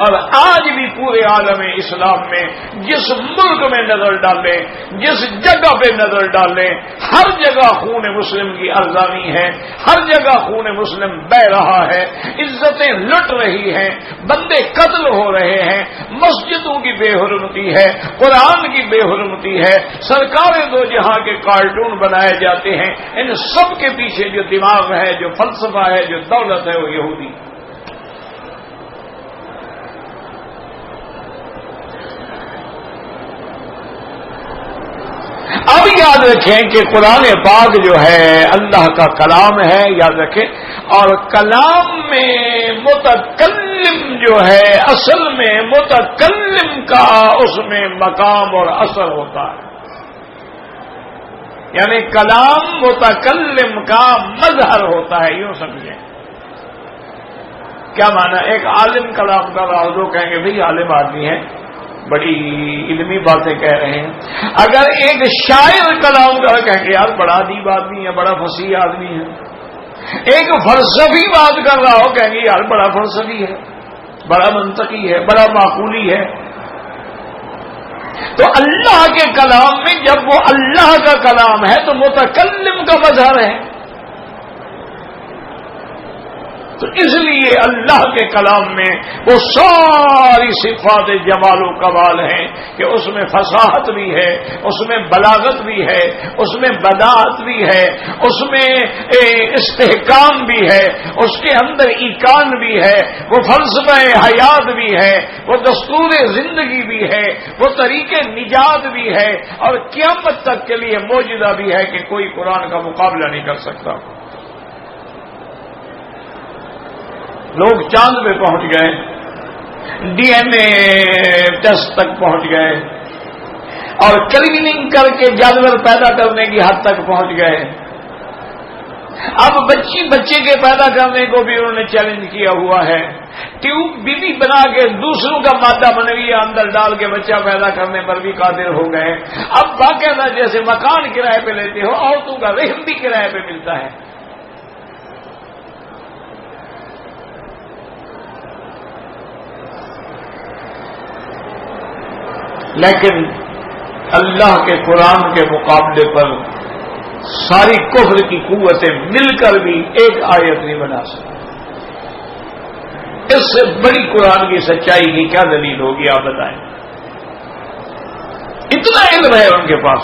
اور آج بھی پورے عالم اسلام میں جس ملک میں نظر ڈالیں، جس جگہ پہ نظر ڈالیں، ہر جگہ خون مسلم کی ارزانی ہے، ہر جگہ خون مسلم بہ رہا ہے، عزتیں لٹ رہی ہیں، بندے قتل ہو رہے ہیں، مسجدوں کی بے حرمتی ہے، قرآن کی بے حرمتی ہے، سرکار دو جہاں کے کارٹون بنائے جاتے ہیں. ان سب کے پیچھے جو دماغ ہے، جو فلسفہ ہے، جو دولت ہے، وہ یہودی. اب یاد رکھیں کہ قرآن پاک جو ہے اللہ کا کلام ہے، یاد رکھیں، اور کلام میں متکلم جو ہے اصل میں متکلم کا اس میں مقام اور اثر ہوتا ہے. یعنی کلام متکلم کا مظہر ہوتا ہے، یوں سمجھیں. کیا معنی؟ ایک عالم کلام کر رہا ہو تو کہیں گے بھئی عالم آدمی ہے، بڑی علمی باتیں کہہ رہے ہیں. اگر ایک شاعر کلام کر کہیں گے یار بڑا ادیب آدمی ہے، بڑا فصیح آدمی ہے. ایک فلسفی بات کر رہا ہو کہیں گے یار بڑا فلسفی ہے، بڑا منطقی ہے، بڑا معقولی ہے. تو اللہ کے کلام میں جب وہ اللہ کا کلام ہے تو متکلم کا مظہر ہے. تو اس لیے اللہ کے کلام میں وہ ساری صفات جمال و کمال ہیں کہ اس میں فصاحت بھی ہے، اس میں بلاغت بھی ہے، اس میں بداعت بھی ہے، اس میں استحکام بھی ہے، اس کے اندر ایقان بھی ہے، وہ فلسفہ حیات بھی ہے، وہ دستور زندگی بھی ہے، وہ طریق نجات بھی ہے، اور قیامت تک کے لیے معجزہ بھی ہے کہ کوئی قرآن کا مقابلہ نہیں کر سکتا. لوگ چاند پہ پہنچ گئے، ڈی این اے ٹیسٹ تک پہنچ گئے، اور کلیننگ کر کے جانور پیدا کرنے کی حد تک پہنچ گئے. اب بچے کے پیدا کرنے کو بھی انہوں نے چیلنج کیا ہوا ہے. ٹیوب بیوی بنا کے دوسروں کا مادہ منوی اندر ڈال کے بچہ پیدا کرنے پر بھی قادر ہو گئے. اب باقاعدہ جیسے مکان کرائے پہ لیتے ہو، عورتوں کا رحم بھی کرائے پہ ملتا ہے. لیکن اللہ کے قرآن کے مقابلے پر ساری کفر کی قوتیں مل کر بھی ایک آیت نہیں بنا سکتی. اس سے بڑی قرآن کی سچائی کی کیا دلیل ہوگی آپ بتائیں؟ اتنا علم ہے ان کے پاس،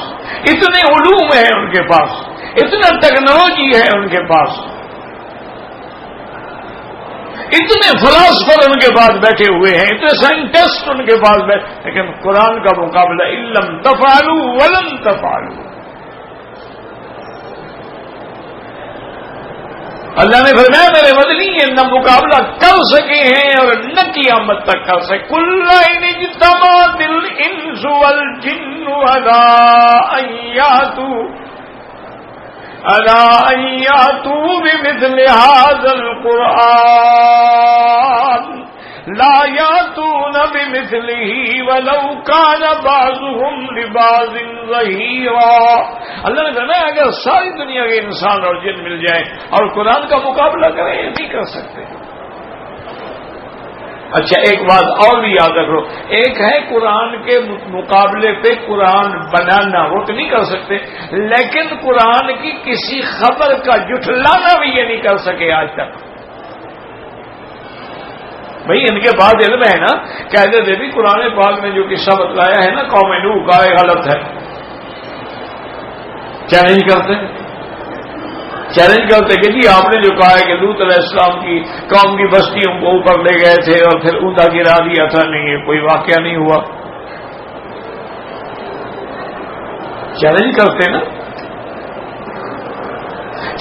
اتنے علوم ہیں ان کے پاس، اتنا ٹیکنالوجی ہے ان کے پاس، اتنے فلاسفر ان کے پاس بیٹھے ہوئے ہیں، اتنے سائنٹسٹ ان کے پاس بیٹھے، لیکن قرآن کا مقابلہ علم تفعلوا ولن تفعلوا. اللہ نے فرمایا میرے مدنی یہ نہ مقابلہ کر سکے ہیں اور نہ قیامت تک کر سکے. کل ان اجتمعت الانس والجن على ان يأتوا بمثل هذا القرآن لا يأتون بمثله ولو كان بعضهم لبعض ظهيرا. اللہ نے کہا اگر ساری دنیا کے انسان اور جن مل جائیں اور قرآن کا مقابلہ کریں نہیں کر سکتے. اچھا ایک بات اور بھی یاد رکھو، ایک ہے قرآن کے مقابلے پہ قرآن بنانا، وہ تو نہیں کر سکتے، لیکن قرآن کی کسی خبر کا جھٹلانا بھی یہ نہیں کر سکے آج تک. بھئی ان کے بعد علم ہے نا، کہتے تھے بھی قرآن پاک نے جو قصہ بتلایا ہے نا قوم نوح کا غلط ہے. چیلنج کرتے کہ جی آپ نے جو کہا ہے کہ لوط علیہ السلام کی قوم کی بستیوں کو اوپر لے گئے تھے اور پھر اوندا گرا دیا تھا، نہیں یہ کوئی واقعہ نہیں ہوا. چیلنج کرتے نا،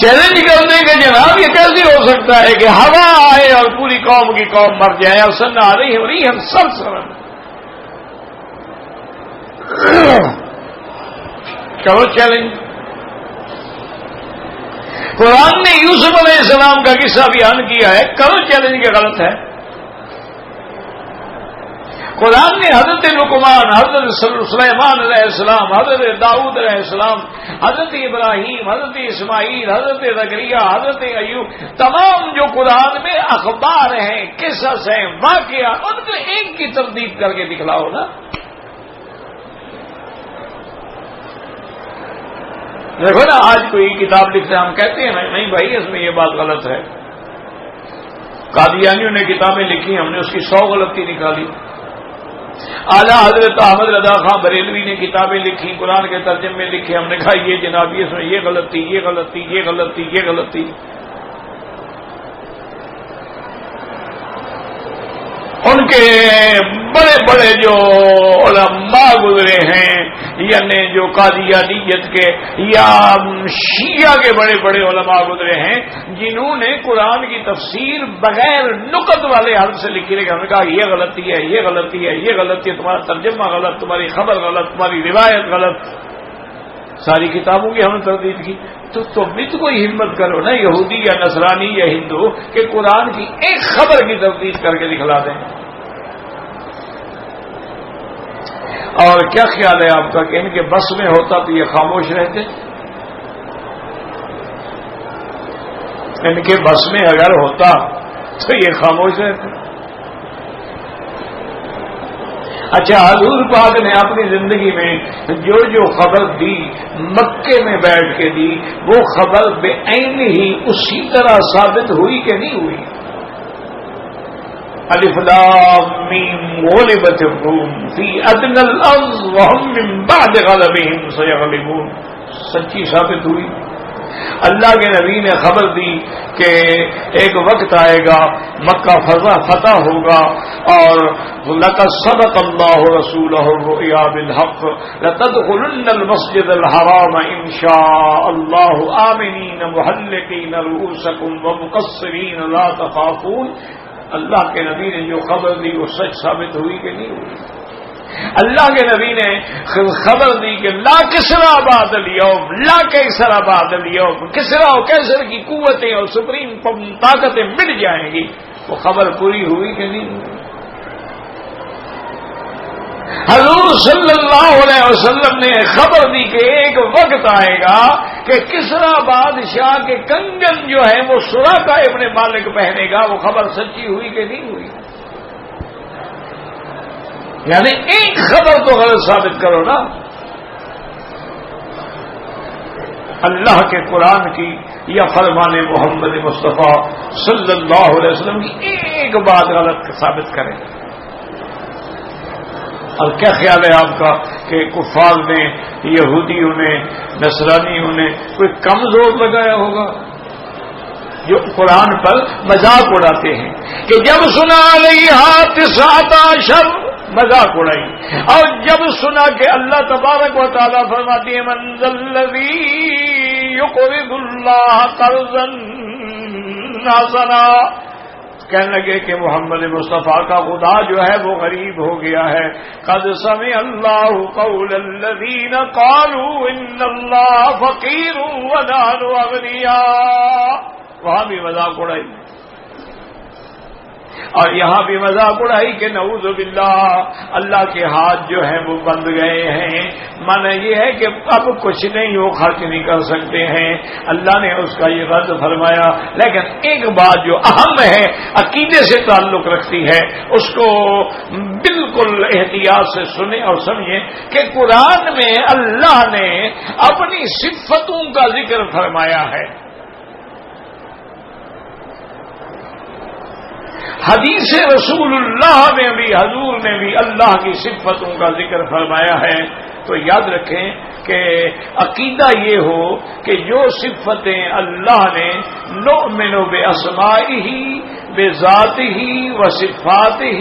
چیلنج کرنے کے جناب یہ کیسے ہو سکتا ہے کہ ہوا آئے اور پوری قوم کی قوم مر جائے اور سن آ رہی ہو رہی ہم سر کرو چیلنج. قرآن نے یوسف علیہ السلام کا قصہ بیان کیا ہے، کرو چیلنج کے غلط ہے. قرآن نے حضرت لقمان، حضرت سلیمان علیہ السلام، حضرت داؤد علیہ السلام، حضرت ابراہیم، حضرت اسماعیل، حضرت زکریا، حضرت ایوب، تمام جو قرآن میں اخبار ہیں، قصص ہیں، واقعات، ان کو ایک کی تردید کر کے دکھلاؤ نا. دیکھو نا آج کوئی کتاب لکھتے ہیں ہم کہتے ہیں نہیں بھائی اس میں یہ بات غلط ہے. قادیانیوں نے کتابیں لکھی، ہم نے اس کی 100 غلطی نکالی. اعلیٰ حضرت احمد رضا خان بریلوی نے کتابیں لکھی، قرآن کے ترجمے لکھے، ہم نے کہا یہ جناب یہ اس میں یہ غلطی، یہ غلطی، یہ غلطی، یہ غلطی. ان کے بڑے بڑے جو علماء گزرے ہیں، یعنی جو قادیانیت کے یا شیعہ کے بڑے بڑے علماء گزرے ہیں، جنہوں نے قرآن کی تفسیر بغیر نقط والے حرف سے لکھی ہے. ہم نے کہا یہ غلطی ہے، یہ غلطی ہے، یہ غلطی ہے، تمہارا ترجمہ غلط، تمہاری خبر غلط، تمہاری روایت غلط. ساری کتابوں کی ہم نے تردید کی. تو تم بھی تو کوئی ہمت کرو نا، یہودی یا نصرانی یا ہندو، کہ قرآن کی ایک خبر کی تردید کر کے دکھلا دیں. اور کیا خیال ہے آپ کا کہ ان کے بس میں ہوتا تو یہ خاموش رہتے؟ ان کے بس میں اگر ہوتا تو یہ خاموش رہتے. اچھا حضور پاک نے اپنی زندگی میں جو جو خبر دی مکے میں بیٹھ کے دی وہ خبر بے عین ہی اسی طرح ثابت ہوئی کہ نہیں ہوئی؟ الف لام میم غلبت الروم فی ادنى الارض وهم من بعد غلبهم سيغلبون. سچی ثابت ہوئی. اللہ کے نبی نے خبر دی کہ ایک وقت آئے گا مکہ فتح ہوگا اور لَقَدْ صَدَقَ اللَّهُ رَسُولَهُ الرُّؤْيَا بِالْحَقِّ لَتَدْخُلُنَّ الْمَسْجِدَ الْحَرَامَ إِنْ شَاءَ اللَّهُ آمِنِينَ مُحَلِّقِينَ رُؤُوسَكُمْ وَمُقَصِّرِينَ لَا تَخَافُونَ. اللہ کے نبی نے جو خبر دی وہ سچ ثابت ہوئی کہ نہیں ہوئی؟ اللہ کے نبی نے خبر دی کہ لا کسرا بعد اليوم لا کیسرا بعد اليوم، کسرا و کیسر کی قوتیں اور سپریم طاقتیں مٹ جائیں گی. وہ خبر پوری ہوئی کہ نہیں ہوئی؟ حضور صلی اللہ علیہ وسلم نے خبر دی کہ ایک وقت آئے گا کہ کسرا بادشاہ کے کنگن جو ہے وہ سراقہ ابن مالک پہنے گا. وہ خبر سچی ہوئی کہ نہیں ہوئی؟ یعنی ایک خبر تو غلط ثابت کرو نا. اللہ کے قرآن کی یا فرمان محمد مصطفیٰ صلی اللہ علیہ وسلم کی ایک بات غلط ثابت کریں. اور کیا خیال ہے آپ کا کہ کفار نے، یہودیوں نے، نصرانیوں نے کوئی کم زور لگایا ہوگا جو قرآن پر مذاق اڑاتے ہیں کہ جب سنا علیہا تسعۃ عشر مذاق اڑائی، اور جب سنا کہ اللہ تبارک و تعالیٰ فرماتی ہے من ذا الذی یقرض اللہ قرضا حسنا، کہنے لگے کہ محمد مصطفیٰ کا خدا جو ہے وہ غریب ہو گیا ہے. قد سمع اللہ قول الذین قالوا ان اللہ فقیر ونحن اغنیاء. وہاں بھی مذاق اڑائی اور یہاں بھی مذاق اڑائی کہ نعوذ باللہ اللہ کے ہاتھ جو ہیں وہ بند گئے ہیں. معنی یہ ہے کہ اب کچھ نہیں وہ خرچ نہیں کر سکتے ہیں. اللہ نے اس کا یہ رد فرمایا. لیکن ایک بات جو اہم ہے، عقیدے سے تعلق رکھتی ہے، اس کو بالکل احتیاط سے سنیں اور سمجھیں کہ قرآن میں اللہ نے اپنی صفتوں کا ذکر فرمایا ہے. حدیث رسول اللہ میں بھی حضور نے بھی اللہ کی صفتوں کا ذکر فرمایا ہے. تو یاد رکھیں کہ عقیدہ یہ ہو کہ جو صفتیں اللہ نے نؤمن باسمائہ بذاتہ وصفاتہ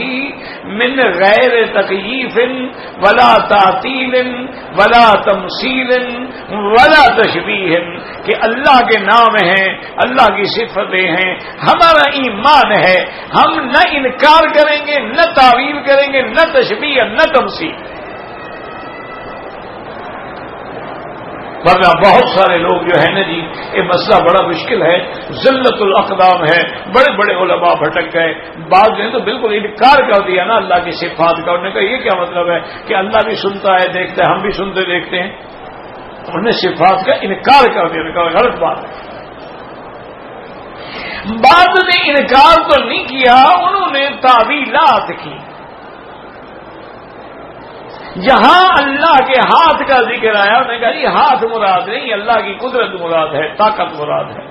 من غیر تکییف ولا تعطیل ولا تمثیل ولا تشبیہ، کہ اللہ کے نام ہیں، اللہ کی صفتیں ہیں، ہمارا ایمان ہے، ہم نہ انکار کریں گے، نہ تعویل کریں گے، نہ تشبیہ، نہ تمثیل. ورنہ بہت سارے لوگ جو ہے نا جی، یہ مسئلہ بڑا مشکل ہے، ذلت الاقدام ہے، بڑے بڑے علماء بھٹک گئے. بعض نے تو بالکل انکار کر دیا نا اللہ کی صفات کا. انہوں نے کہا یہ کیا مطلب ہے کہ اللہ بھی سنتا ہے، دیکھتا ہے، ہم بھی سنتے دیکھتے ہیں. انہوں نے صفات کا انکار کر دیا. انہوں نے کہا غلط بات ہے. بعض نے انکار تو نہیں کیا، انہوں نے تعویلات کی. جہاں اللہ کے ہاتھ کا ذکر آیا انہوں نے کہا یہ ہاتھ مراد نہیں، اللہ کی قدرت مراد ہے، طاقت مراد ہے.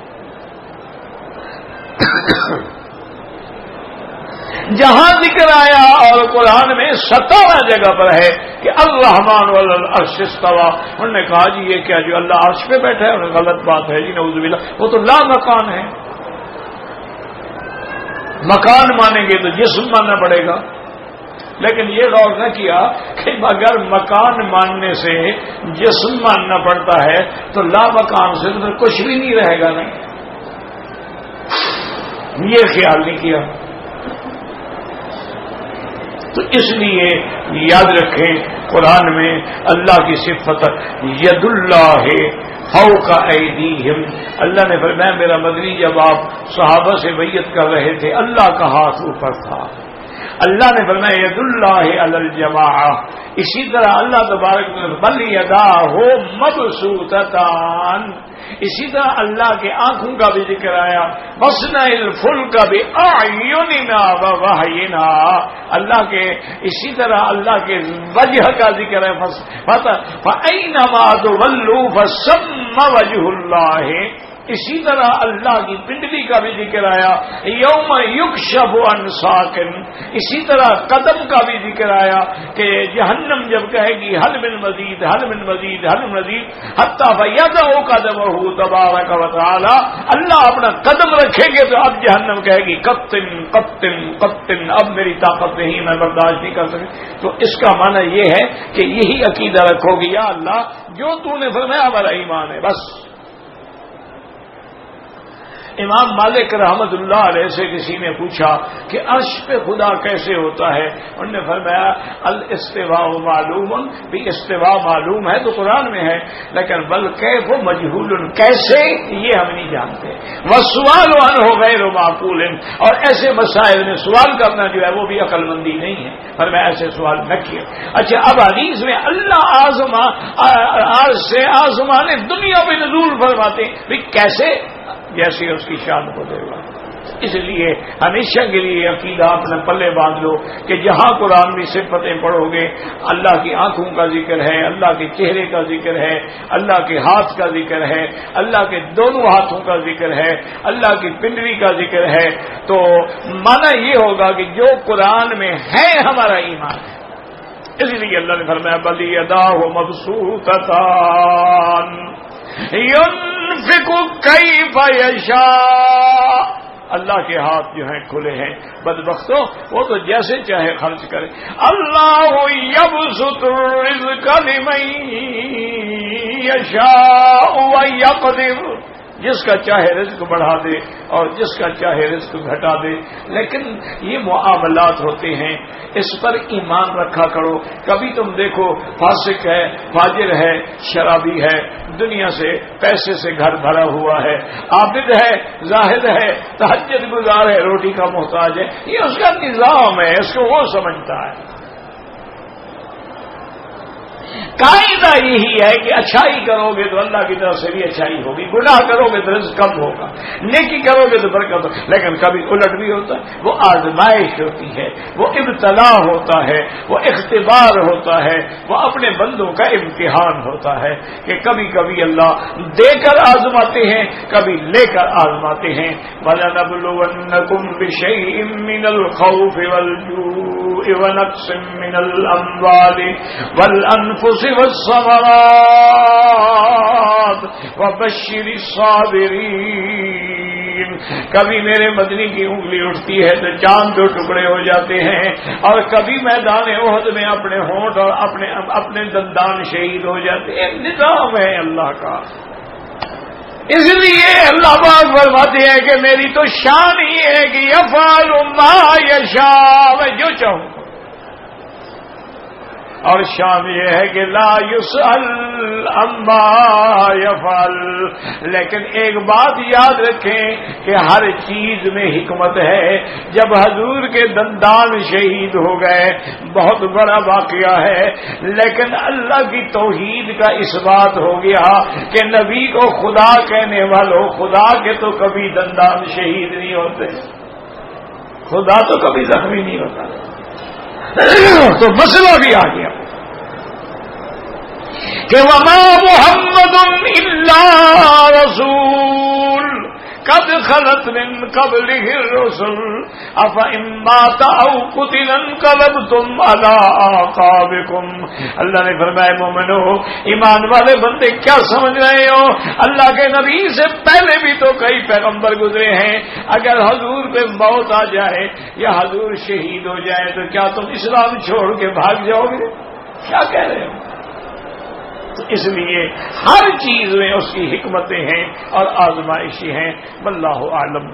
جہاں ذکر آیا اور قرآن میں 17 جگہ پر ہے کہ الرحمن علی العرش استوى، انہوں نے کہا جی یہ کیا جو اللہ عرش پہ بیٹھا ہے. انہوں نے غلط بات ہے جی، نعوذ باللہ، وہ تو لا مکان ہے. مکان مانیں گے تو جسم ماننا پڑے گا. لیکن یہ غور نہ کیا کہ اگر مکان ماننے سے جسم ماننا پڑتا ہے تو لا مکان سے تو کچھ بھی نہیں رہے گا. نہیں، یہ خیال نہیں کیا. تو اس لیے یاد رکھیں قرآن میں اللہ کی صفت ید اللہ فوق ایدیہم. اللہ نے فرمایا میرا مدنی جب آپ صحابہ سے بیعت کر رہے تھے اللہ کا ہاتھ اوپر تھا. اللہ نے فرمایا ید اللہ علی الجماعہ، اسی طرح اللہ تبارک بل یداہ مبسوطتان، اسی طرح اللہ کے آنکھوں کا بھی ذکر آیا، وَاصْنَعِ الْفُلْكَ بِأَعْيُنِنَا وَوَحْيِنَا، اللہ کے اسی طرح اللہ کے وجہ کا ذکر ہے، فَأَيْنَمَا تُوَلُّوا فَثَمَّ وَجْهُ اللَّهِ، اسی طرح اللہ کی پنڈلی کا بھی ذکر آیا، یوم یکشف عن ساق، اسی طرح قدم کا بھی ذکر آیا کہ جہنم جب کہے گی حل من مزید حل من مزید حل من مزید حتی فیدع قدمہ تبارک و تعالی، اللہ اپنا قدم رکھیں گے تو اب جہنم کہے گی قطن قطن قطن، اب میری طاقت نہیں، میں برداشت نہیں کر سکتی۔ تو اس کا معنی یہ ہے کہ یہی عقیدہ رکھو گی، یا اللہ جو تو نے فرمایا ہمارا ایمان ہے بس۔ امام مالک رحمت اللہ علیہ سے کسی نے پوچھا کہ عرش پہ خدا کیسے ہوتا ہے، انہوں نے فرمایا الاستواء معلوم، بھی استواء معلوم ہے تو قرآن میں ہے، لیکن بل کیف مجہول، کیسے یہ ہم نہیں جانتے، والسؤال عنہ غیر معقول، اور ایسے مسائل میں سوال کرنا جو ہے وہ بھی عقل مندی نہیں ہے، فرمایا ایسے سوال نہ کیے۔ اچھا اب حدیث میں اللہ عرش سے آسمان دنیا پہ نزول فرماتے ہیں، بھی کیسے؟ جیسے اس کی شان کو دے گا۔ اس لیے ہمیشہ کے لیے عقیدہ اپنے پلے باندھ لو کہ جہاں قرآن میں صفتیں پڑھو گے، اللہ کی آنکھوں کا ذکر ہے، اللہ کے چہرے کا ذکر ہے، اللہ کے ہاتھ کا ذکر ہے، اللہ کے دونوں ہاتھوں کا ذکر ہے، اللہ کی پنڈلی کا ذکر ہے، تو معنی یہ ہوگا کہ جو قرآن میں ہے ہمارا ایمان ہے۔ اس لیے اللہ نے فرمایا بل یداہ مبسوطتان ينفق كيف يشاء، اللہ کے ہاتھ جو ہیں کھلے ہیں، بدبختوں وہ تو جیسے چاہے خرچ کرے۔ اللہ يبسط الرزق لمن يشاء ويقدر، جس کا چاہے رزق بڑھا دے اور جس کا چاہے رزق گھٹا دے، لیکن یہ معاملات ہوتے ہیں، اس پر ایمان رکھا کرو۔ کبھی تم دیکھو فاسق ہے، فاجر ہے، شرابی ہے، دنیا سے پیسے سے گھر بھرا ہوا ہے، عابد ہے، زاہد ہے، تہجد گزار ہے، روٹی کا محتاج ہے، یہ اس کا نظام ہے، اس کو وہ سمجھتا ہے۔ قاعدہ یہی ہے کہ اچھائی کرو گے تو اللہ کی طرف سے بھی اچھائی ہوگی، گناہ کرو گے تو رزق کم ہوگا، نیکی کرو گے تو برکت ہوگا، لیکن کبھی الٹ بھی ہوتا ہے، وہ آزمائش ہوتی ہے، وہ ابتلا ہوتا ہے، وہ اختبار ہوتا ہے، وہ اپنے بندوں کا امتحان ہوتا ہے کہ کبھی کبھی اللہ دے کر آزماتے ہیں، کبھی لے کر آزماتے ہیں۔ وَلَنَبْلُوَنَّكُمْ بِشَيْءٍ مِّنَ الْخَوْفِ وَالْجُوعِ وَنَقْصٍ مِّنَ الْأَمْوَالِ وَالْأَنفُسِ والثمرات وبشر الصابرین۔ کبھی میرے مدنی کی انگلی اٹھتی ہے تو چاند دو ٹکڑے ہو جاتے ہیں، اور کبھی میدان احد میں اپنے ہونٹ اور اپنے دندان شہید ہو جاتے ہیں۔ نظام ہے اللہ کا، اس لیے اللہ پاک فرماتے ہیں کہ میری تو شان ہی ہے کہ یفعل ما یشاء، میں جو چاہوں، اور شان یہ ہے کہ لا یسأل عما یفعل۔ لیکن ایک بات یاد رکھیں کہ ہر چیز میں حکمت ہے۔ جب حضور کے دندان شہید ہو گئے، بہت بڑا واقعہ ہے، لیکن اللہ کی توحید کا اس بات ہو گیا کہ نبی کو خدا کہنے والوں، خدا کے تو کبھی دندان شہید نہیں ہوتے، خدا تو کبھی زخمی نہیں ہوتا، تو مسئلہ بھی آ گیا کہ وما محمد الا رسول قد خلت من قبله الرسل افإن مات او قتل انقلبتم على اعقابكم۔ اللہ نے فرمایا مومنو، ایمان والے بندے کیا سمجھ رہے ہو، اللہ کے نبی سے پہلے بھی تو کئی پیغمبر گزرے ہیں، اگر حضور پہ موت آ جائے یا حضور شہید ہو جائے تو کیا تم اسلام چھوڑ کے بھاگ جاؤ گے؟ کیا کہہ رہے ہو؟ تو اس لیے ہر چیز میں اس کی حکمتیں ہیں اور آزمائشیں ہیں، واللہ اعلم۔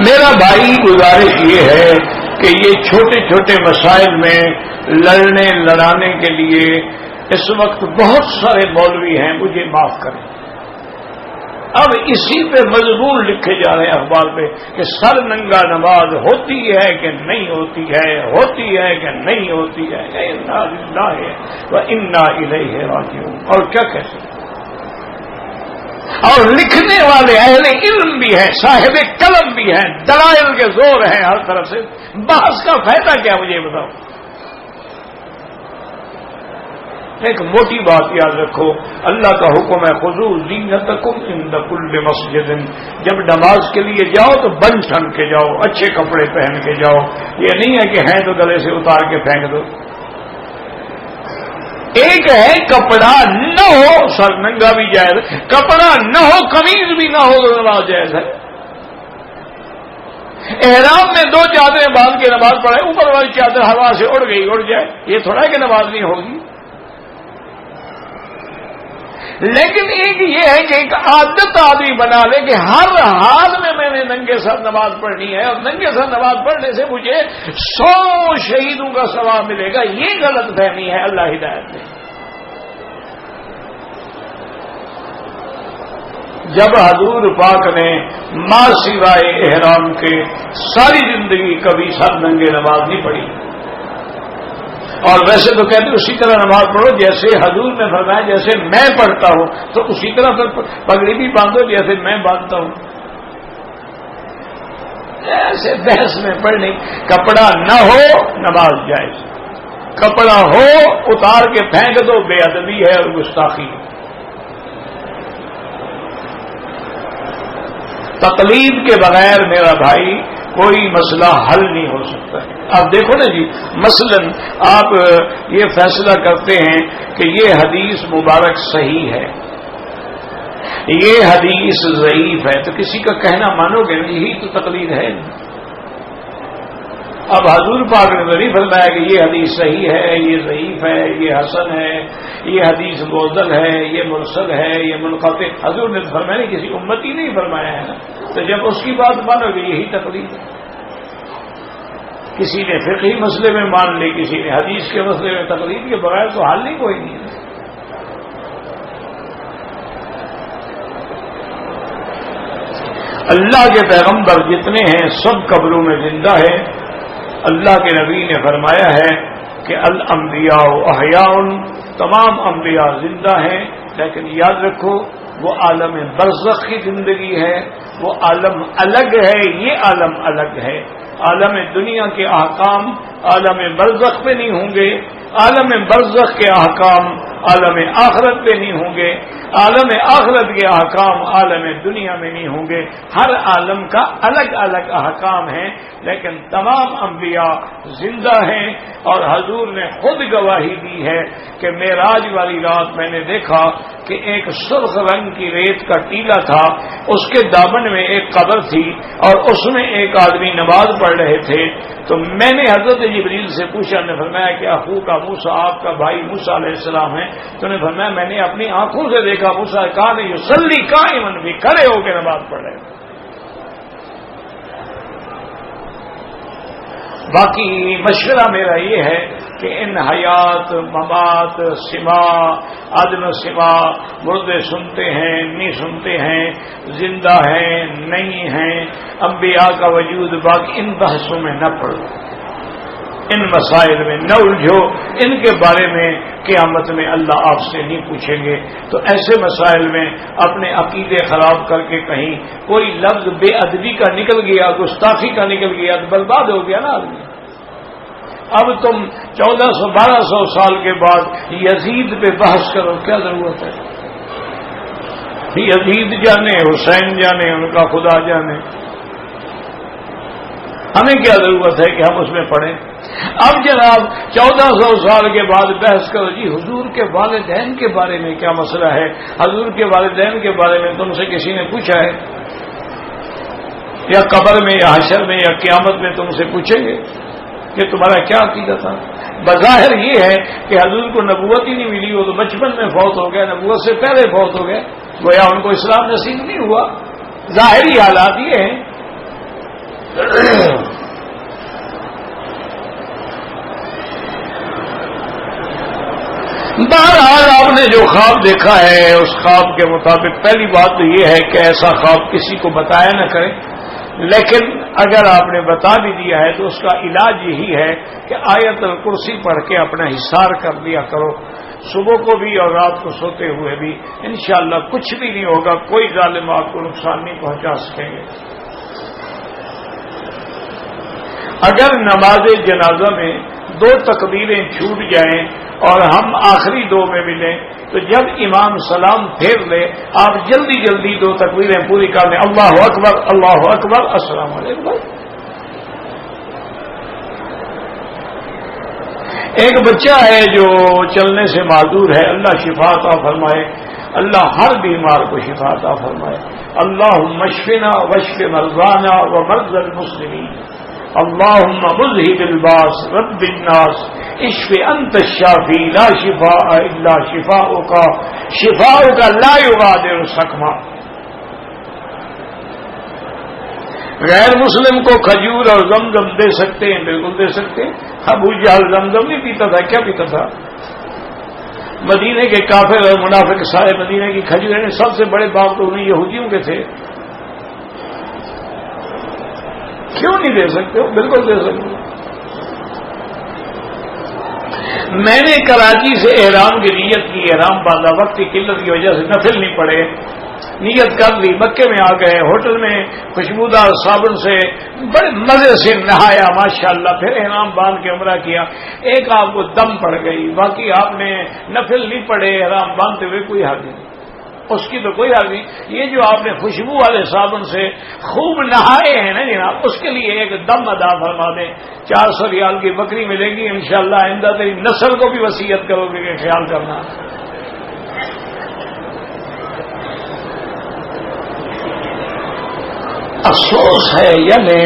میرا بھائی گزارش یہ ہے کہ یہ چھوٹے چھوٹے مسائل میں لڑنے لڑانے کے لیے اس وقت بہت سارے مولوی ہیں، مجھے معاف کریں، اب اسی پہ مضمون لکھے جا رہے ہیں اخبار پہ کہ سر ننگا نماز ہوتی ہے کہ نہیں ہوتی ہے، ہوتی ہے کہ نہیں ہوتی ہے، انا للہ و انا الیہ راجعون۔ اور کیا کہہ سکتے، اور لکھنے والے اہل علم بھی ہیں، صاحب قلم بھی ہیں، دلائل کے زور ہیں ہر طرف سے، بحث کا فائدہ کیا مجھے بتاؤ۔ ایک موٹی بات یاد رکھو، اللہ کا حکم ہے خذوا زینتکم عند کل مسجد، جب نماز کے لیے جاؤ تو بن ٹھن کے جاؤ، اچھے کپڑے پہن کے جاؤ، یہ نہیں ہے کہ ہیں تو گلے سے اتار کے پھینک دو۔ ایک ہے کپڑا نہ ہو، سر ننگا بھی جائز، کپڑا نہ ہو قمیض بھی نہ ہو تو نماز جائز ہے۔ احرام میں دو چادریں باندھ کے نماز پڑھے، اوپر والی چادر ہوا سے اڑ گئی اڑ جائے، یہ تھوڑا ہے کہ نماز نہیں ہوگی۔ لیکن ایک یہ ہے کہ ایک عادت آدمی بنا لے کہ ہر حال میں نے ننگے سر نماز پڑھنی ہے، اور ننگے سر نماز پڑھنے سے مجھے 100 شہیدوں کا ثواب ملے گا، یہ غلط فہمی ہے، اللہ ہدایت دے۔ جب حضور پاک نے ما سوائے احرام کے ساری زندگی کبھی سر ننگے نماز نہیں پڑھی، اور ویسے تو کہتے اسی طرح نماز پڑھو جیسے حضور نے فرمایا، جیسے میں پڑھتا ہوں تو اسی طرح پھر پگڑی بھی باندھو جیسے میں باندھتا ہوں، ایسے بحث میں پڑھنی۔ کپڑا نہ ہو نماز جائز، کپڑا ہو اتار کے پھینک دو، بے ادبی ہے اور گستاخی ہے۔ تقلید کے بغیر میرا بھائی کوئی مسئلہ حل نہیں ہو سکتا ہے۔ آپ دیکھو نا جی، مثلا آپ یہ فیصلہ کرتے ہیں کہ یہ حدیث مبارک صحیح ہے، یہ حدیث ضعیف ہے، تو کسی کا کہنا مانو گے؟ یہی تو تقلید ہے۔ اب حضور پاک نے نہیں فرمایا کہ یہ حدیث صحیح ہے، یہ ضعیف ہے، یہ حسن ہے، یہ حدیث معضل ہے، یہ مرسل ہے، یہ منقطع۔ حضور نے فرمایا نہیں، کسی امتی نہیں فرمایا ہے نا، تو جب اس کی بات مانو گے یہی تقلید ہے۔ کسی نے فقہی مسئلے میں مان لی، کسی نے حدیث کے مسئلے میں، تقلید کے بغیر تو حل نہیں کوئی نہیں ہے۔ اللہ کے پیغمبر جتنے ہیں سب قبروں میں زندہ ہیں۔ اللہ کے نبی نے فرمایا ہے کہ الانبیاء احیاء، تمام انبیاء زندہ ہیں، لیکن یاد رکھو وہ عالم برزخ کی زندگی ہے، وہ عالم الگ ہے، یہ عالم الگ ہے۔ عالم دنیا کے احکام عالم برزخ پہ نہیں ہوں گے، عالم برزخ کے احکام عالم آخرت پہ نہیں ہوں گے، عالم آخرت کے احکام عالم دنیا میں نہیں ہوں گے۔ ہر عالم کا الگ الگ احکام ہیں، لیکن تمام انبیاء زندہ ہیں۔ اور حضور نے خود گواہی دی ہے کہ معراج والی رات میں نے دیکھا کہ ایک سرخ رنگ کی ریت کا ٹیلا تھا، اس کے دامن میں ایک قبر تھی، اور اس میں ایک آدمی نماز پڑھ رہے تھے۔ تو میں نے حضرت جبریل سے پوچھا، نے فرمایا کہ اخو کا موسیٰ، آپ کا بھائی موسیٰ علیہ السلام ہے۔ تو نے فرمایا میں نے اپنی آنکھوں سے دیکھا موسیٰ کان یصلی قائما، بھی کھڑے ہو کے نماز پڑھ رہے تھے۔ باقی مشورہ میرا یہ ہے کہ ان حیات، ممات، سما، عدم سما، مردے سنتے ہیں نہیں سنتے ہیں، زندہ ہیں نہیں ہیں، انبیاء کا وجود، باقی ان بحثوں میں نہ پڑو، ان مسائل میں نہ الجھو، ان کے بارے میں قیامت میں اللہ آپ سے نہیں پوچھیں گے۔ تو ایسے مسائل میں اپنے عقیدے خراب کر کے کہیں کوئی لفظ بے ادبی کا نکل گیا، گستاخی کا نکل گیا تو برباد ہو گیا نا آدمی۔ اب تم 1400-1200 سال کے بعد یزید پہ بحث کرو، کیا ضرورت ہے؟ یزید جانے، حسین جانے، ان کا خدا جانے، ہمیں کیا ضرورت ہے کہ ہم اس میں پڑھیں؟ اب جناب 1400 سال کے بعد بحث کرو جی حضور کے والدین کے بارے میں کیا مسئلہ ہے، حضور کے والدین کے بارے میں تم سے کسی نے پوچھا ہے؟ یا قبر میں یا حشر میں یا قیامت میں تم سے پوچھیں گے کہ تمہارا کیا عقیدہ تھا؟ بظاہر یہ ہے کہ حضور کو نبوت ہی نہیں ملی، وہ تو بچپن میں فوت ہو گئے، نبوت سے پہلے فوت ہو گئے، گویا ان کو اسلام نصیب نہیں ہوا۔ ظاہری حالات یہ ہیں۔ بہرحال آپ نے جو خواب دیکھا ہے اس خواب کے مطابق پہلی بات تو یہ ہے کہ ایسا خواب کسی کو بتایا نہ کریں، لیکن اگر آپ نے بتا بھی دیا ہے تو اس کا علاج یہی ہے کہ آیت الکرسی پڑھ کے اپنا حصار کر لیا کرو، صبح کو بھی اور رات کو سوتے ہوئے بھی، انشاءاللہ کچھ بھی نہیں ہوگا، کوئی ظالم آپ کو نقصان نہیں پہنچا سکیں گے۔ اگر نماز جنازہ میں 2 تکبیریں چھوٹ جائیں اور ہم آخری 2 میں ملیں تو جب امام سلام پھیر لے آپ جلدی جلدی 2 تکبیریں پوری کر لیں، اللہ اکبر اللہ اکبر السلام علیکم۔ ایک بچہ ہے جو چلنے سے معذور ہے، اللہ شفا عطا فرمائے، اللہ ہر بیمار کو شفا عطا فرمائے، اللہم اشفنا واشف مرضانا ومرضى المسلمین، اللهم مذهب الباس رب الناس اشف انت الشافی لا شفاء الا شفاؤک شفاؤک لا یغادر سقما۔ غیر مسلم کو کھجور اور زمزم دے سکتے ہیں، بالکل دے سکتے ہیں۔ ابو جہل زمزم نہیں پیتا تھا، کیا پیتا تھا؟ مدینے کے کافر اور منافق سارے مدینے کی کھجوریں، سب سے بڑے باغ تو انہیں یہودیوں کے تھے، کیوں نہیں دے سکتے ہو؟ بالکل دے سکتے ہو۔ میں نے کراچی سے احرام کی نیت کی، احرام باندھا، وقت کی قلت کی وجہ سے نفل نہیں پڑے، نیت کر لی، مکے میں آ گئے، ہوٹل میں خوشبودار صابن سے بڑے مزے سے نہایا ماشاءاللہ، پھر احرام باندھ کے عمرہ کیا، ایک آپ کو دم پڑ گئی، باقی آپ نے نفل نہیں پڑے، احرام باندھتے ہوئے کوئی حرج نہیں، اس کی تو کوئی حرج نہیں۔ یہ جو آپ نے خوشبو والے صابن سے خوب نہائے ہیں نا جناب، اس کے لیے ایک دم ادا فرما دیں، 400 ریال کی بکری ملے گی انشاءاللہ، آئندہ تیری نسل کو بھی وصیت کرو گے کہ خیال کرنا۔ افسوس ہے یعنی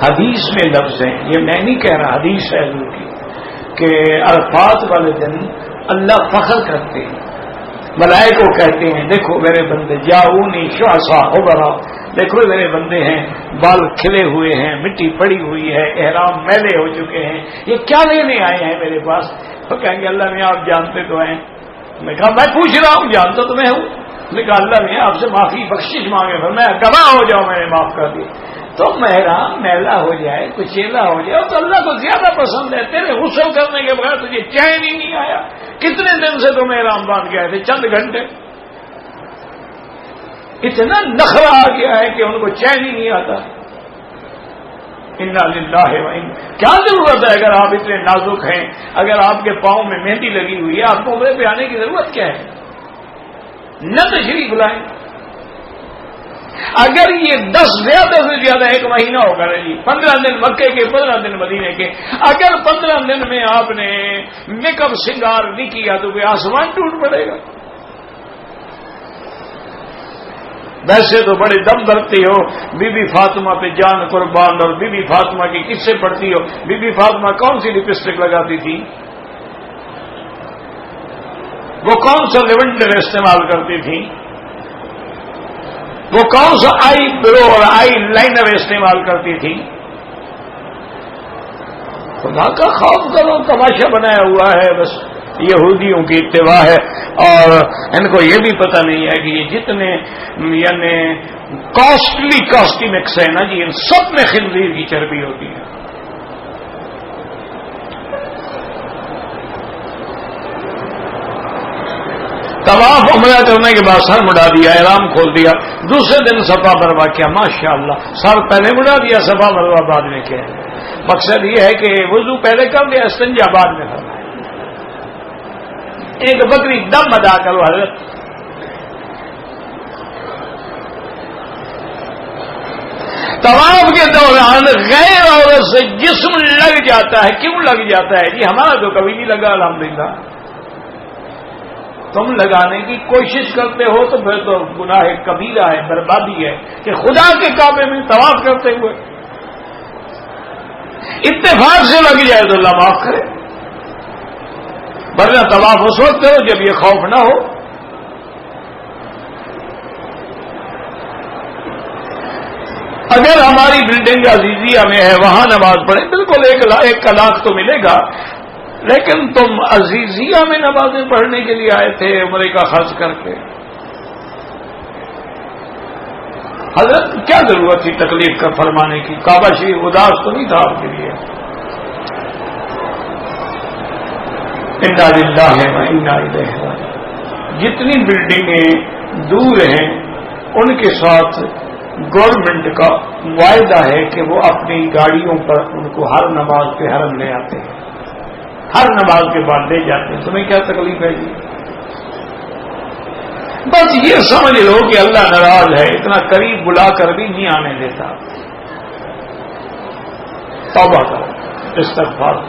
حدیث میں لفظ ہیں، یہ میں نہیں کہہ رہا، حدیث ہے حضور کی، کہ عرفات والے دن اللہ فخر کرتے ہیں، ملائکہ کہتے ہیں دیکھو میرے بندے جاؤنی شعثا غبرا، دیکھو میرے بندے ہیں، بال کھلے ہوئے ہیں، مٹی پڑی ہوئی ہے، احرام میلے ہو چکے ہیں، یہ کیا لینے آئے ہیں میرے پاس؟ تو کہیں گے اللہ میں آپ جانتے تو ہیں۔ میں کہا میں پوچھ رہا ہوں، جانتا تو میں ہوں۔ میں کہا اللہ میں آپ سے معافی بخشش مانگے، پھر میں گواہ ہو جاؤ میں نے معاف کر دی۔ تو محرام میلا ہو جائے، کچیلا ہو جائے تو اللہ کو زیادہ پسند ہے، تیرے غسل کرنے کے بغیر تجھے چین ہی نہیں آیا، کتنے دن سے تو محرام باندھ کے آئے تھے؟ چند گھنٹے، اتنا نخرہ آ گیا ہے کہ ان کو چین ہی نہیں آتا۔ انا للہ و انا، کیا ضرورت ہے اگر آپ اتنے نازک ہیں، اگر آپ کے پاؤں میں مہندی لگی ہوئی ہے، آپ کو عمرے پہ آنے کی ضرورت کیا ہے؟ نہ تشریف لائیں۔ اگر یہ 10 زیادہ سے زیادہ 1 مہینہ ہوگا نا جی، 15 دن مکے کے، 15 دن مدینے کے، اگر 15 دن میں آپ نے میک اپ سنگار نہیں کیا تو کوئی آسمان ٹوٹ پڑے گا۔ ویسے تو بڑے دم دھرتے ہو، بی بی فاطمہ پہ جان قربان، اور بی بی فاطمہ کی قصے پڑھتی ہو۔ بی بی فاطمہ کون سی لپسٹک لگاتی تھی؟ وہ کون سا لیونڈر استعمال کرتی تھی؟ وہ کون سا آئی برو اور آئی لائنر استعمال کرتی تھی؟ خدا کا خوف کرو، تماشا بنایا ہوا ہے، بس یہودیوں کی اتباع ہے، اور ان کو یہ بھی پتہ نہیں ہے کہ یہ جتنے یعنی کاسٹلی کاسٹیمکس ہے نا جی، ان سب میں خنزیر کی چربی ہوتی ہے۔ طواف عمرہ کرنے کے بعد سر مڑا دیا، احرام کھول دیا، دوسرے دن صفا مروا کیا، ماشاءاللہ سر پہلے مڑا دیا، صفا مروا بعد میں کیا۔ مقصد یہ ہے کہ وضو پہلے کر دیا، استنجا بعد میں کرنا ہے۔ ایک بکری دم ادا کرو حضرت۔ طواف کے دوران غیر عورت سے جسم لگ جاتا ہے، کیوں لگ جاتا ہے جی؟ ہمارا تو کبھی نہیں لگا الحمدللہ۔ تم لگانے کی کوشش کرتے ہو تو پھر تو گناہ کبیرہ ہے، بربادی ہے کہ خدا کے کعبے میں طواف کرتے ہوئے اتفاق سے لگ جائے تو اللہ معاف کرے، ورنہ طواف اس وقت کرو جب یہ خوف نہ ہو۔ اگر ہماری بلڈنگ عزیزیہ میں ہے وہاں نماز پڑھیں، بالکل 1 لاکھ تو ملے گا، لیکن تم عزیزیہ میں نمازیں پڑھنے کے لیے آئے تھے عمرے کا خرچ کر کے. حضرت کیا ضرورت تھی تکلیف کا فرمانے کی؟ کعبہ شریف اداس تو نہیں تھا آپ کے لیے. انا للہ و انا الیہ راجعون. جتنی بلڈنگیں دور ہیں ان کے ساتھ گورنمنٹ کا معاہدہ ہے کہ وہ اپنی گاڑیوں پر ان کو ہر نماز پہ حرم لے آتے ہیں, ہر نماز کے بعد لے جاتے ہیں. تمہیں کیا تکلیف ہے جی؟ بس یہ سمجھ لو کہ اللہ ناراض ہے, اتنا قریب بلا کر بھی نہیں آنے دیتا. توبہ کرو, استغفار,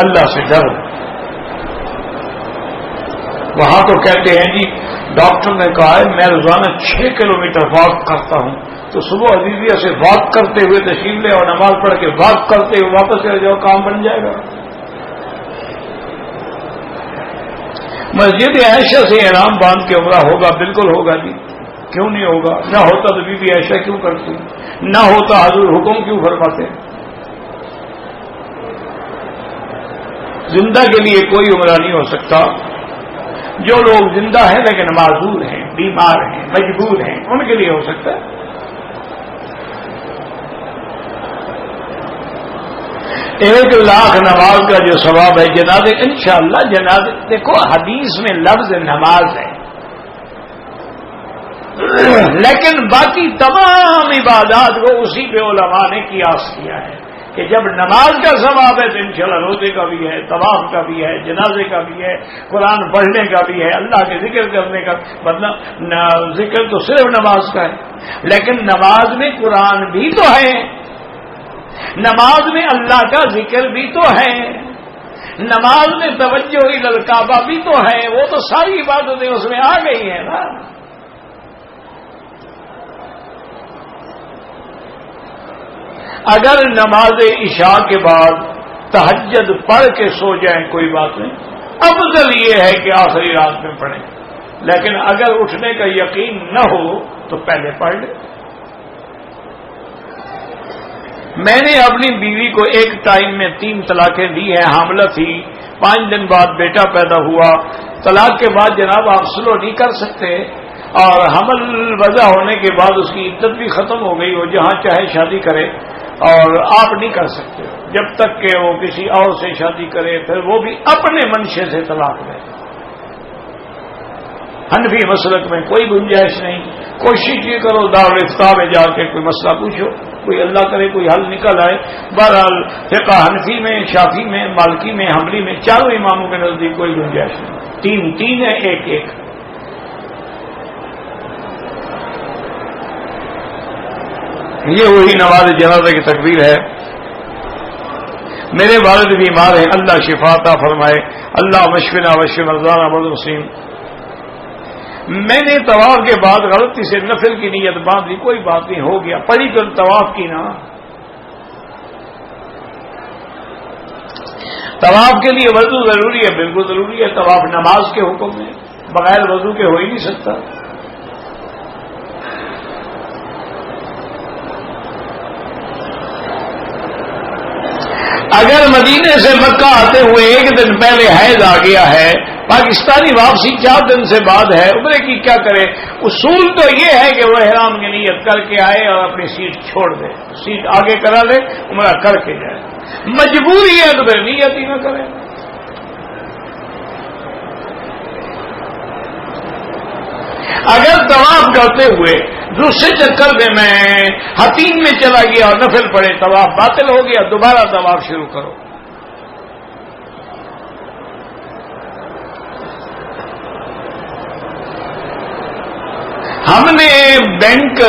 اللہ سے ڈرو. وہاں تو کہتے ہیں جی ڈاکٹر نے کہا ہے میں روزانہ 6 کلومیٹر واک کرتا ہوں, تو صبح عزیزیہ سے واک کرتے ہوئے تشریف لے اور نماز پڑھ کے واک کرتے ہوئے واپس آ جاؤ, کام بن جائے گا. مسجد عائشہ سے احرام باندھ کے عمرہ ہوگا؟ بالکل ہوگا جی, کیوں نہیں ہوگا؟ نہ ہوتا تو بی بی عائشہ کیوں کرتی, نہ ہوتا حضور حکم کیوں فرماتے. زندہ کے لیے کوئی عمرہ نہیں ہو سکتا. جو لوگ زندہ ہیں لیکن معذور ہیں, بیمار ہیں, مجبور ہیں, ان کے لیے ہو سکتا ہے. ایک لاکھ نماز کا جو ثواب ہے جنازے, انشاءاللہ جنازے, دیکھو حدیث میں لفظ نماز ہے لیکن باقی تمام عبادات کو اسی پہ علماء نے قیاس کیا ہے کہ جب نماز کا ثواب ہے تو انشاءاللہ روزے کا بھی ہے, طواف کا بھی ہے, جنازے کا بھی ہے, قرآن پڑھنے کا بھی ہے, اللہ کے ذکر کرنے کا. مطلب ذکر تو صرف نماز کا ہے لیکن نماز میں قرآن بھی تو ہے, نماز میں اللہ کا ذکر بھی تو ہے, نماز میں توجہ الی الکعبہ بھی تو ہے. وہ تو ساری عبادتیں اس میں آ گئی ہیں نا. اگر نماز عشاء کے بعد تہجد پڑھ کے سو جائیں کوئی بات نہیں, افضل یہ ہے کہ آخری رات میں پڑھیں, لیکن اگر اٹھنے کا یقین نہ ہو تو پہلے پڑھ لیں. میں نے اپنی بیوی کو ایک ٹائم میں 3 طلاقیں دی ہیں. حاملہ تھی, 5 دن بعد بیٹا پیدا ہوا. طلاق کے بعد جناب آپ سلو نہیں کر سکتے, اور حمل وضع ہونے کے بعد اس کی عدت بھی ختم ہو گئی, وہ جہاں چاہے شادی کرے, اور آپ نہیں کر سکتے جب تک کہ وہ کسی اور سے شادی کرے, پھر وہ بھی اپنے منشے سے طلاق دے. حنفی مسلک میں کوئی گنجائش نہیں. کوشش یہ کرو دارالفتاء میں جا کے کوئی مسئلہ پوچھو, کوئی اللہ کرے کوئی حل نکل آئے. بہرحال فقہ حنفی میں, شافعی میں, مالکی میں, حنبلی میں, چاروں اماموں کے نزدیک کوئی گنجائش نہیں. 3 ہے, ایک. یہ وہی نماز جنازہ کی تکبیر ہے. میرے والد بیمار ہیں, اللہ شفا عطا فرمائے. اللہ مشفنا وشف مرضانا والمسلمین. میں نے طواف کے بعد غلطی سے نفل کی نیت باندھ لی, کوئی بات نہیں, ہو گیا, پڑھی تو طواف کی نا. طواف کے لیے وضو ضروری ہے, بالکل ضروری ہے. طواف نماز کے حکم میں, بغیر وضو کے ہو ہی نہیں سکتا. اگر مدینے سے مکہ آتے ہوئے 1 دن پہلے حیض آ گیا ہے, پاکستانی واپسی 4 دن سے بعد ہے, عمرے کی کیا کرے؟ اصول تو یہ ہے کہ وہ احرام کی نیت کر کے آئے اور اپنی سیٹ چھوڑ دے, سیٹ آگے کرا لے, عمرہ کر کے جائے. مجبوری ہے تو پھر نیت ہی نہ کرے. اگر طواف کرتے ہوئے دوسرے چکر میں حتیم میں چلا گیا اور نفل پڑے, طواف باطل ہو گیا, دوبارہ طواف شروع کرو. ہم نے بینک